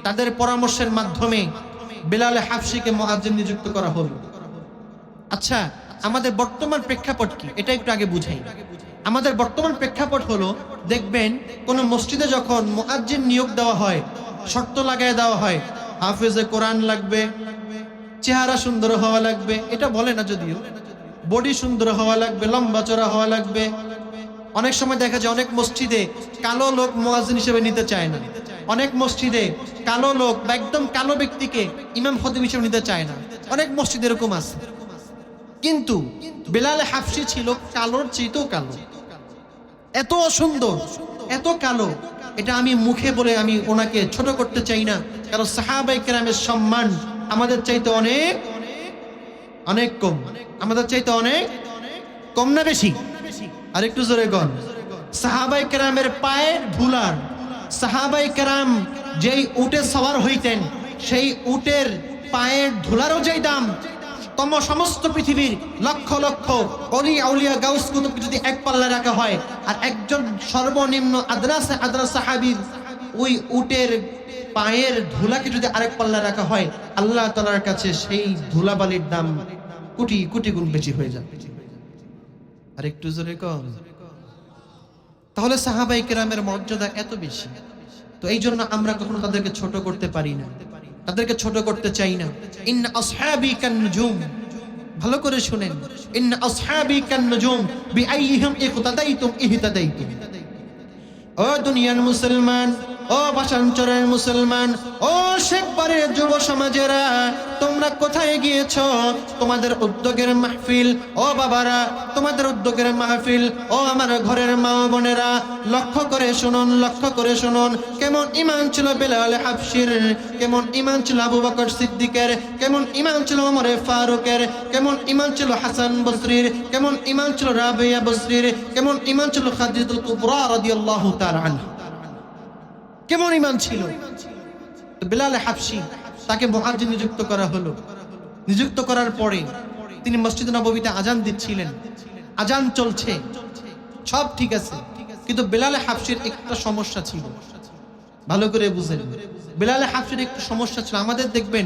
তাদের পরামর্শের মাধ্যমে বিলাল হাবশীকে মুআজ্জিন নিযুক্ত করা হলো। আচ্ছা, আমাদের বর্তমান প্রেক্ষাপট কি এটা একটু আগে বুঝাই। আমাদের বর্তমান প্রেক্ষাপট হলো, দেখবেন কোন মসজিদে যখন মুআজ্জিন নিয়োগ দেওয়া হয়, শর্ত লাগায় দেওয়া হয়, হাফেজে কোরআন লাগবে, চেহারা সুন্দর হওয়া লাগবে, এটা বলে না যদিও, বডি সুন্দর হওয়া লাগবে, লম্বা চড়া হওয়া লাগবে। অনেক সময় দেখা যায় অনেক মসজিদে কালো লোক মুআজ্জিন হিসেবে নিতে চায় না। অনেক মসজিদে কালো লোক বা একদম কালো ব্যক্তিকে ইমাম খতিব হিসেবে নিতে চায় না। অনেক মসজিদ এরকম আছে। কিন্তু বিলাল হাবশী ছিল কালোর চেয়েও কালো, এত সুন্দর, এত কালো। এটা আমি মুখে বলে আমি ওনাকে ছোট করতে চাই না, কারণ সাহাবায়ে কেরামের সম্মান আমাদের চাইতে অনেক অনেক কম। আমাদের চাইতে অনেক কম না বেশি? আর একটু জোরে গন। সাহাবায়ে কেরামের পায়ের ধুলার, সাহাবায়ে কেরাম যেই উটে সওয়ার হইতেন সেই উটের পায়ের ধুলারও যেই দাম, সমস্ত পৃথিবীর লক্ষ লক্ষ অলি আউলিয়া গাউস কুতুবকে যদি এক পাল্লা রাখা হয়, আর একজন সর্বনিম্ন আদরা সাহাবীর ওই উটের পায়ের ধুলাকে যদি আরেক পাল্লা রাখা হয়, আল্লাহ তাআলার কাছে সেই ধুলাবালির দাম কোটি কোটি গুণ বেশি হয়ে যাবে। আর একটু জোরে কর। তাহলে সাহাবায়ে কেরামের মর্যাদা এত বেশি। তো এই জন্য আমরা কখনো তাদেরকে ছোট করতে পারি না, তাদেরকে ছোট করতে চাই না। ইন্না আসহাবি কান নুজুম, ভালো করে শুনেন, ইন্না আসহাবি কান নুজুম বিআইহিম ইকতাদাইতুম ইহতাদাইতুম। ও দুনিয়ার মুসলমান, ও ভাষাঞ্চলের মুসলমান, ও শেখবাড়ির যুব সমাজেরা, তোমরা কোথায় গিয়েছো? তোমাদের উদ্যোগের মাহফিল, ও বাবারা তোমাদের উদ্যোগের মাহফিল, ও আমার ঘরের মা বোনেরা, লক্ষ্য করে শুনুন, লক্ষ্য করে শুনুন। কেমন ঈমান ছিল বিলাল হাবশীর, কেমন ঈমান ছিল আবু বকর সিদ্দিকের, কেমন ঈমান ছিল ওমর ফারুকের, কেমন ঈমান ছিল হাসান বসরীর, কেমন ঈমান ছিল রাবিয়া বসরীর, কেমন ঈমান ছিল খাদিজাতুল কুবরা রাদিয়াল্লাহু তাআলা আনহা। কেমন ঈমান ছিল বিলাল হাবশী। তাকে মুআজ্জিন নিযুক্ত করা হলো। নিযুক্ত করার পরে তিনি মসজিদ নববীতে আজান দিচ্ছিলেন, আজান চলছে, সব ঠিক আছে, কিন্তু বিলাল হাবশীর একটা সমস্যা ছিল। ভালো করে বুঝেন, বিলাল হাবশীর একটু সমস্যা ছিল। আমাদের দেখবেন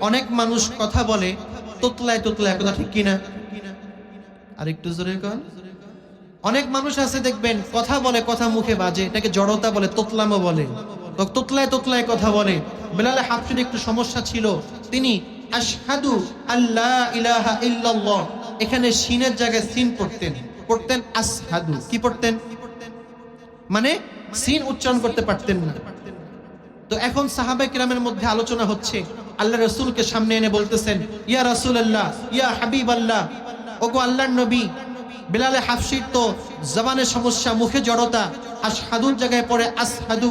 অনেক মানুষ কথা বলে তোতলায় তোতলায়, কথা ঠিক কিনা? আর একটু জোরে কর। অনেক মানুষ আছে দেখবেন কথা বলে, কথা মুখে বাজে, এটাকে জড়তা বলে, তোতলামো বলে, তোতলায় তোতলায় কথা বলে। বিলাল হাবশীর একটু সমস্যা ছিল। তিনি আশহাদু আল্লা ইলাহা ইল্লাল্লাহ, এখানে সিনের জায়গায় সিন পড়তেন আসহাদু। কি পড়তেন? মানে সিন উচ্চারণ করতে পারতেন না। তো এখন সাহাবায়ে কিরামের মধ্যে আলোচনা হচ্ছে, আল্লাহ রাসূলকে সামনে এনে বলতেছেন, ইয়া রাসূলুল্লাহ, ইয়া হাবিবাল্লাহ, ওগো আল্লাহর নবী, বিলাল হাবশীর তো জবানের সমস্যা, মুখে জড়তা, আশহাদুর জায়গায় পড়ে আসহাদু।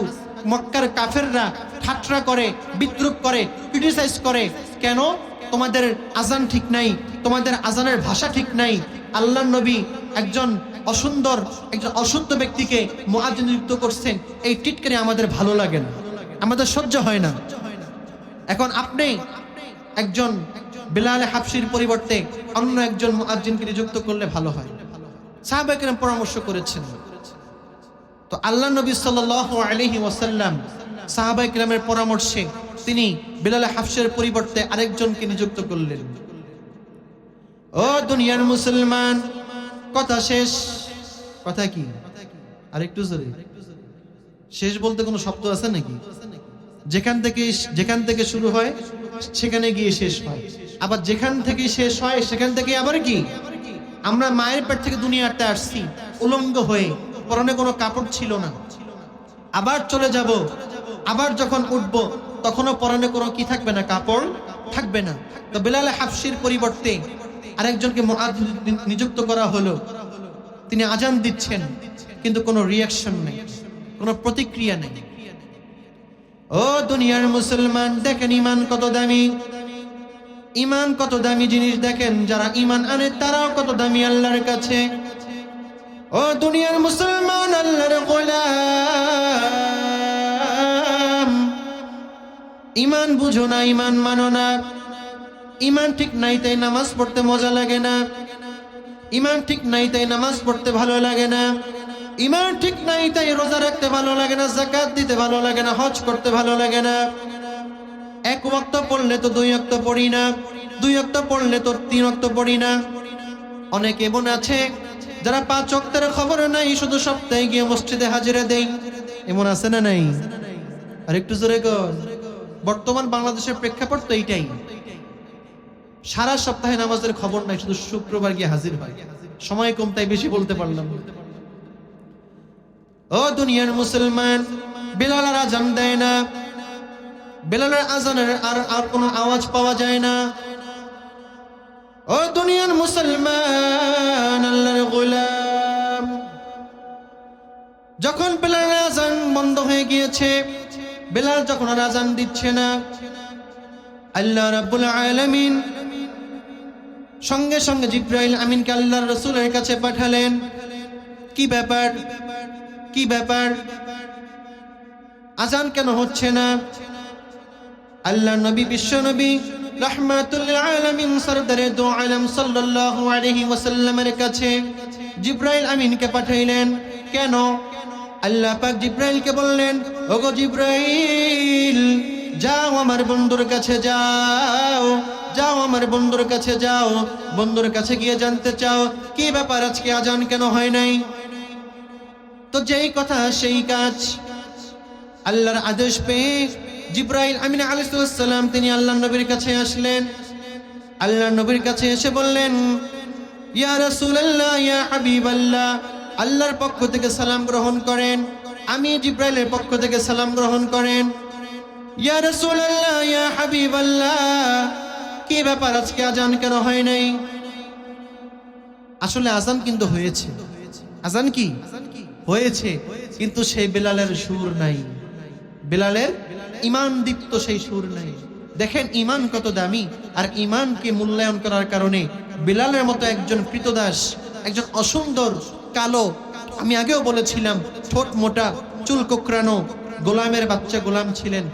মক্কার কাফেররা ঠাট্টা করে, বিদ্রুপ করে, ক্রিটিসাইজ করে, কেন তোমাদের আজান ঠিক নাই, তোমাদের আজানের ভাষা ঠিক নাই। আল্লাহর নবী একজন অসুন্দর, একজন অশুদ্ধ ব্যক্তিকে মুআজ্জিন নিযুক্ত করছেন, এই টিটকারি আমাদের ভালো লাগে না, আমাদের সহ্য হয় না। এখন আপনি একজন বিলাল হাবশীর পরিবর্তে অন্য একজন মুআজ্জিনকে নিযুক্ত করলে ভালো হয়। সাহাবায়ে কেরাম পরামর্শ করেছেন। তো আল্লাহ নবী সাল্লাল্লাহু আলাইহি ওয়াসাল্লাম সাহাবায়ে কেরামের পরামর্শে তিনি বিলাল হাবশীর পরিবর্তে আরেকজনকে নিযুক্ত করলেন। ও দুনিয়ার মুসলমান, কথা শেষ, কথা কি? আর একটু জোরে। শেষ বলতে কোনো শব্দ আছে নাকি? যেখান থেকে শুরু হয় সেখানে গিয়ে শেষ হয়, আবার যেখান থেকে শেষ হয় সেখান থেকে আবার কি? আমরা মায়ের পেট থেকে দুনিয়াতে আসছি উলঙ্গ হয়ে, পরনে কোনো কাপড় ছিল না, আবার চলে যাব, আবার যখন উঠব তখনও পরনে কোনো কি থাকবে না? কাপড় থাকবে না। তো বেলাল হাবশির পরিবর্তে আরেকজনকে মুআজ্জিন নিযুক্ত করা হলো। তিনি আজান দিচ্ছেন কিন্তু কোনো রিয়াকশন নেই, কোনো প্রতিক্রিয়া নেই। ও দুনিয়ার মুসলমান, দেখেন ইমান কত দামি, ইমান কত দামি জিনিস। দেখেন যারা ইমান আনে তারাও কত দামি আল্লাহর কাছে। ও দুনিয়ার মুসলমান, আল্লাহর গোলাম, ইমান বুঝো না, ইমান মানো না। ইমান ঠিক নাই তাই নামাজ পড়তে মজা লাগে না, ইমান ঠিক নাই তাই নামাজ পড়তে ভালো লাগে না, ইমান ঠিক নাই তাই রোজা রাখতে ভালো লাগে না, যাকাত দিতে ভালো লাগে না, হজ করতে ভালো লাগে না। এক ওয়াক্ত পড়লে তো 2 ওয়াক্ত পড়ি না, 2 ওয়াক্ত পড়লে তো 3 ওয়াক্ত পড়ি না। অনেক এমন আছে যারা 5 ওয়াক্তের খবর নাই, শুধু সপ্তাহে গিয়ে মসজিদে হাজিরা দেই। এমন আছে না নাই? আর একটু জোরে কর। বর্তমান বাংলাদেশের প্রেক্ষাপট তো এইটাই, সারা সপ্তাহে নামাজের খবর নাই, শুধু শুক্রবার গিয়ে হাজির হয়। সময় কম তাই বেশি বলতে পারলাম। ও দুনিয়ার মুসলমান, বেলাল আজান দেয় না, বেলালের আজানের আর কোনো আওয়াজ পাওয়া যায় না। ও দুনিয়ার মুসলমান, আল্লাহর গোলাম, যখন বেলালের আজান বন্ধ হয়ে গিয়েছে, বেলাল যখন আর আজান দিচ্ছে না, আল্লাহ রাব্বুল আলামিন সঙ্গে সঙ্গে জিবরাইল আমিনকে আল্লাহর রাসূলের কাছে পাঠালেন। কি ব্যাপার, কি ব্যাপার, আজান কেন হচ্ছে না? আল্লাহর নবী, বিশ্ব নবী রাহমাতুল লিল আলামিন সরদারে দু আলম সাল্লাল্লাহু আলাইহি ওয়াসাল্লামের কাছে জিবরাইল আমিনকে পাঠাইলেন। কেন? আল্লাহ পাক জিবরাইলকে বললেন, ওগো জিবরাইল, যাও আমার বন্ধুর কাছে যাও, যাও আমার বন্ধুর কাছে যাও, বন্ধুর কাছে গিয়ে জানতে চাও কি ব্যাপার, আজকে আজান কেন হয় নাই। তো যেই কথা সেই কাজ। আল্লাহর আদেশ পেয়ে জিবরাইল আমিন আলাইহিস সালাম তিনি আল্লাহর নবীর কাছে আসলেন। আল্লাহর নবীর কাছে এসে বললেন, ইয়া রাসূলুল্লাহ, ইয়া হাবিবাল্লাহ, আল্লাহর পক্ষ থেকে সালাম গ্রহণ করেন। আমি জিবরাইলের পক্ষ থেকে সালাম গ্রহণ করেন। ইয়া রাসূলুল্লাহ, ইয়া হাবিবাল্লাহ, কি ব্যাপার, আজকে আজান কেন হয় নাই? আসলে আজান কিন্তু হয়েছে, আজান কি হয়েছে, কিন্তু সেই বেলালের সুর নাই, বেলালের ঈমান দীপ্ত সেই সুর নাই। দেখেন ঈমান কত দামি, আর ঈমানকে মূল্যায়ন করার কারণে বেলালের মতো একজন কৃতদাস, একজন অসুন্দর কালো, আমি আগেও বলেছিলাম ঠোঁট মোটা, চুল কোকড়ানো গোলামের বাচ্চা গোলাম ছিলেন।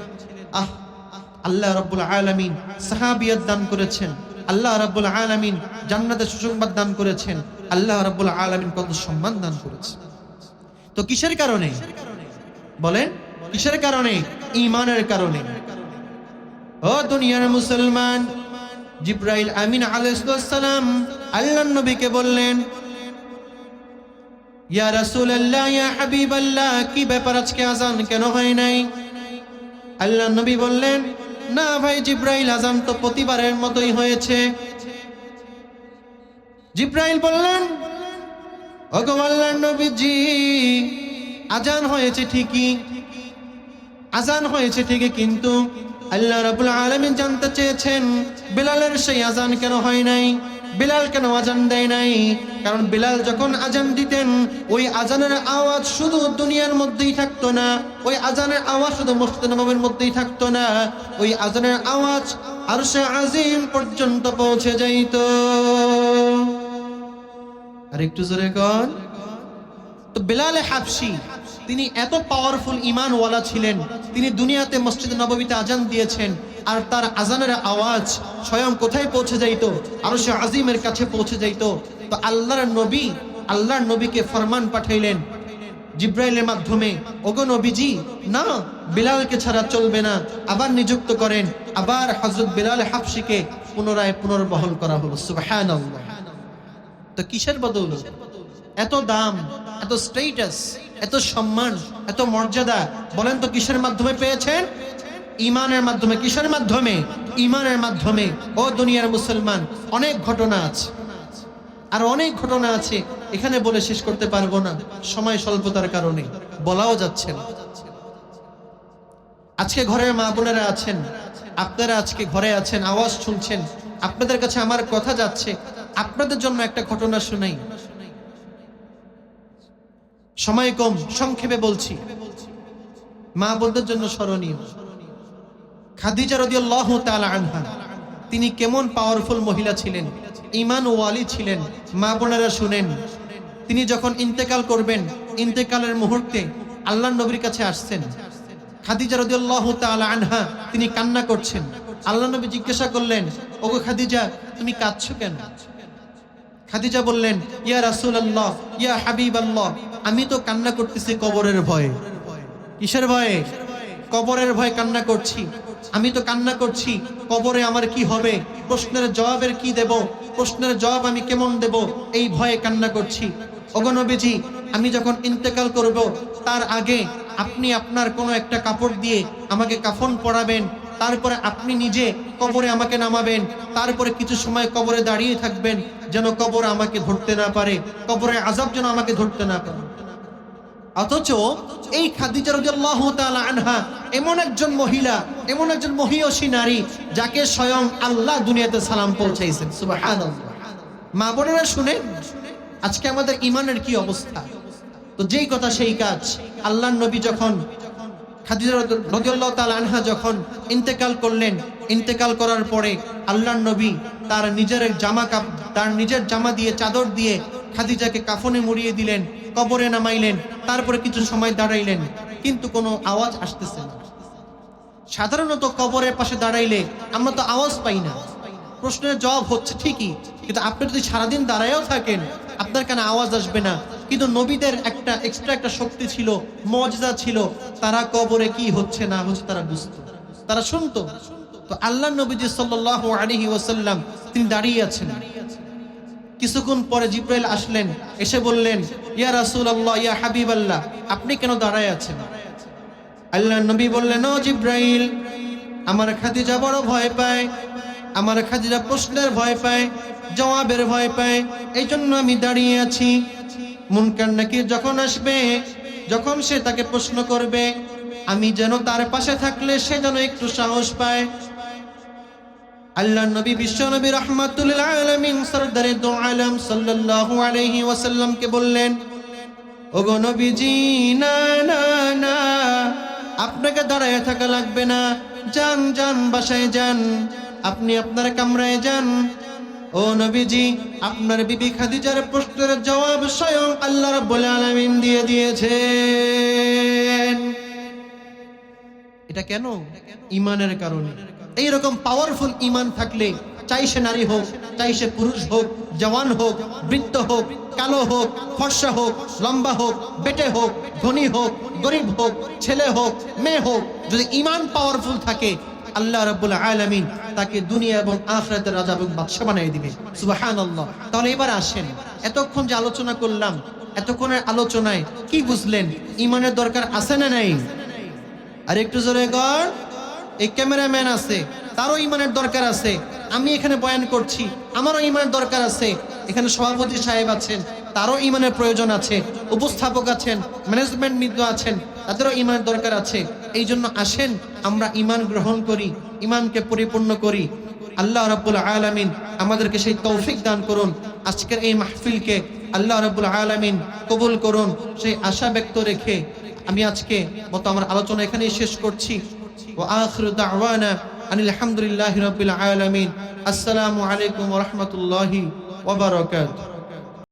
আল্লাহ রাব্বুল আলামিন সাহাবিয়ত দান করেছেন, আল্লাহ রাব্বুল আলামিন জান্নাতের সুসংবাদ দান করেছেন, আল্লাহ রাব্বুল আলামিন কত সম্মান দান করেছেন। তো কিসের কারণে বলেন? কিসের কারণে? ঈমানের কারণে। ও দুনিয়ার মুসলমান, জিবরাইল আমিন আলাইহিস সালাম আল্লাহর নবীকে বললেন, ইয়া রাসূলুল্লাহ, ইয়া হাবিবাল্লাহ, কি ব্যাপার, আজকে আজান কেন হয় নাই? আল্লাহর নবী বললেন, না ভাই জিবরাইল, আজান তো প্রতিবারের মতোই হয়েছে। জিবরাইল বললেন, ওগো আল্লাহর নবীজি, আজান হয়েছে ঠিকই, আজান হয়েছে ঠিকই, কিন্তু আল্লাহ রাব্বুল আলামিন জানতে চেয়েছেন বেলালের সেই আজান কেন হয় নাই, বেলাল কেন আজান দেয় নাই। কারণ বেলাল যখন আজান দিতেন, ওই আজানের আওয়াজ শুধু দুনিয়ার মধ্যেই থাকতো না, ওই আজানের আওয়াজ শুধু মসজিদে নববীর মধ্যেই থাকতো না, ওই আজানের আওয়াজ আরশে আজিম পর্যন্ত পৌঁছে যাইত। আর একটু জোরে কর। তো বেলাল হাবশি তিনি এত পাওয়ারফুল ঈমানওয়ালা ছিলেন, তিনি দুনিয়াতে মসজিদে নববীতে আজান দিয়েছেন, আর তার আজানের আওয়াজ স্বয়ং কোথায় পৌঁছে যাইত? আরশে আজিমের কাছে পৌঁছে যাইত। তো আল্লাহর নবীকে ফরমান পাঠাইলেন জিবরাইলের মাধ্যমে, ওগো নবীজি, না বেলালকে ছাড়া চলবে না, আবার নিযুক্ত করেন। আবার হযরত বেলাল হাবশিকে পুনর্বহাল করা হলো। সুবহানাল্লাহ। তো কিসের বদৌলত? এত দাম, এত স্ট্যাটাস, এত সম্মান, এত মর্যাদা, বলেন তো কিসের মাধ্যমে পেয়েছেন? ঈমানের মাধ্যমে। কিসের মাধ্যমে? ঈমানের মাধ্যমে। ও দুনিয়ার মুসলমান, অনেক ঘটনা আছে, আর অনেক ঘটনা আছে, এখানে বলে শেষ করতে পারবো না, সময় স্বল্পতার কারণে বলাও যাচ্ছে না। আজকে ঘরের মা বোনেরা আছেন, আপনারা আজকে ঘরে আছেন, আওয়াজ শুনছেন, আপনাদের কাছে আমার কথা যাচ্ছে। আপনাদের জন্য একটা ঘটনা শুনাই, সময় কম, সংক্ষেপে বলছি, মা বোনদের জন্য স্মরণীয়। খাদিজা রাদিয়াল্লাহু তাআলা আনহা, তিনি কেমন পাওয়ারফুল মহিলা ছিলেন, ঈমান ওয়ালি ছিলেন। মা বোনেরা শুনেন, তিনি যখন ইন্তেকাল করবেন, ইন্তেকালের মুহূর্তে আল্লাহর নবীর কাছে আসছেন। খাদিজা রাদিয়াল্লাহু তাআলা আনহা তিনি কান্না করছেন। আল্লাহর নবী জিজ্ঞাসা করলেন, ওগো খাদিজা, তুমি কাঁদছো কেন? খাদিজা বললেন, ইয়া রাসূলুল্লাহ, ইয়া হাবিবাল্লাহ, আমি তো কান্না করতেছি কবরের ভয়ে। কিসের ভয়ে? কবরের ভয়ে কান্না করছি। আমি তো কান্না করছি, কবরে আমার কি হবে, প্রশ্নের জবাবের কি দেব, প্রশ্নের জবাব আমি কেমন দেব, এই ভয়ে কান্না করছি। ওগো নবীজি, আমি যখন ইন্তেকাল করব, তার আগে আপনি আপনার কোনো একটা কাপড় দিয়ে আমাকে কাফন পরাবেন, তারপরে আপনি নিজে কবরে আমাকে নামাবেন, তারপরে কিছু সময় কবরে দাঁড়িয়ে থাকবেন, যেন কবর আমাকে ধরতে না পারে, কবরে আযাব যেন আমাকে ধরতে না পারে। অথচ এই খাদিজা রাদিয়াল্লাহু তাআলা আনহা এমন একজন মহিলা, এমন একজন মহিয়সী নারী, যাকে স্বয়ং আল্লাহ দুনিয়াতে সালাম পৌঁছাইছেন। সুবহানাল্লাহ। মা বোনেরা শুনেন, আজকে আমাদের ঈমানের কি অবস্থা। তো যেই কথা সেই কাজ। আল্লাহর নবী যখন, খাদিজা রাদিয়াল্লাহু তাআলা আনহা যখন ইন্তেকাল করলেন, ইন্তেকাল করার পরে আল্লাহর নবী তার নিজের জামা দিয়ে, চাদর দিয়ে খাদিজাকে কাফনে মুড়িয়ে দিলেন, কবরে নামাইলেন, তারপরে কিছু সময় দাঁড়াইলেন, কিন্তু কোনো আওয়াজ আসতেছে না। সাধারণত কবরের পাশে দাঁড়াইলে আমরা তো আওয়াজ পাই না, প্রশ্নের জবাব হচ্ছে ঠিকই, কিন্তু আপনি যদি সারাদিন দাঁড়ায়ও থাকেন, আপনার কানে আওয়াজ আসবে না। কিন্তু নবীদের একটা এক্সট্রা একটা শক্তি ছিল, মুজিজা ছিল, তারা কবরে কি হচ্ছে না হচ্ছে তারা বুঝতো, তারা শুনতো। তো আল্লাহর নবীজি সাল্লাল্লাহু আলাইহি ওয়াসাল্লাম তিনি দাঁড়িয়ে আছেন। কিছুক্ষণ পরে জিব্রাইল আসলেন, এসে বললেন, ইয়া রাসূলুল্লাহ, ইয়া হাবিবাল্লাহ, আপনি কেন দাঁড়ায় আছেন? আল্লাহর নবী বললেন, ও জিব্রাইল, আমার খাদিজা বড় ভয় পায়, আমার খাদিজা প্রশ্নের ভয় পায়, জবাবের ভয় পায়, এই জন্য আমি দাঁড়িয়ে আছি। মুনকার নাকির যখন আসবে, যখন সে তাকে প্রশ্ন করবে, আমি যেন তার পাশে থাকলে সে যেন একটু সাহস পায়। আল্লাহর নবী, বিশ্ব নবী রাহমাতুল লিল আলামিন, সরদারে দু আলম সাল্লাল্লাহু আলাইহি ওয়াসাল্লাম কে বললেন, ওগো নবীজি, না না না, আপনাকে দাঁড়ায় থাকা লাগবে না, যান যান, বাসায় যান, আপনি আপনার কামরায় যান। ও নবীজি, আপনার বিবি খাদিজার প্রশ্নের জবাব স্বয়ং আল্লাহ রাব্বুল আলামিন দিয়ে দিয়েছেন। এটা কেন? ঈমানের কারণে। এইরকম পাওয়ারফুল ঈমান থাকলে, চাই সে নারী হোক, চাই সে পুরুষ হোক, জওয়ান হোক, বৃদ্ধ হোক, কালো হোক, ফর্সা হোক, লম্বা হোক, বেটে হোক, ধনী হোক, গরিব হোক, ছেলে হোক, মেয়ে হোক, যদি ঈমান পাওয়ারফুল থাকে, আল্লাহ রাব্বুল আলামিন তাকে দুনিয়া এবং আখিরাতের রাজা এবং বাদশা বানিয়ে দিবে। সুবহানাল্লাহ। তাহলে এবার আসেন, এতক্ষণ যে আলোচনা করলাম, এতক্ষণের আলোচনায় কি বুঝলেন? ঈমানের দরকার আছে না নাই? আর একটু জোরে কর। এই ক্যামেরাম্যান আছে, তারও ঈমানের দরকার আছে। আমি এখানে বয়ান করছি, আমারও ঈমানের দরকার আছে। এখানে সভাপতি সাহেব আছেন, তারও ঈমানের প্রয়োজন আছে। উপস্থাপক আছেন, ম্যানেজমেন্ট মিত্র আছেন, তাদেরও ঈমানের দরকার আছে। এই জন্য আসেন আমরা ঈমান গ্রহণ করি, ঈমানকে পরিপূর্ণ করি। আল্লাহ রাব্বুল আলামিন আমাদেরকে সেই তৌফিক দান করুন। আজকের এই মাহফিলকে আল্লাহ রাব্বুল আলামিন কবুল করুন, সেই আশা ব্যক্ত রেখে আমি আজকে মতো আমার আলোচনা এখানেই শেষ করছি। ওয়া আখিরু দাওয়ানা আনিল হামদুলিল্লাহি রাব্বিল আলামিন। আসসালামু আলাইকুম ওয়া রাহমাতুল্লাহি ওয়া বারাকাতুহু।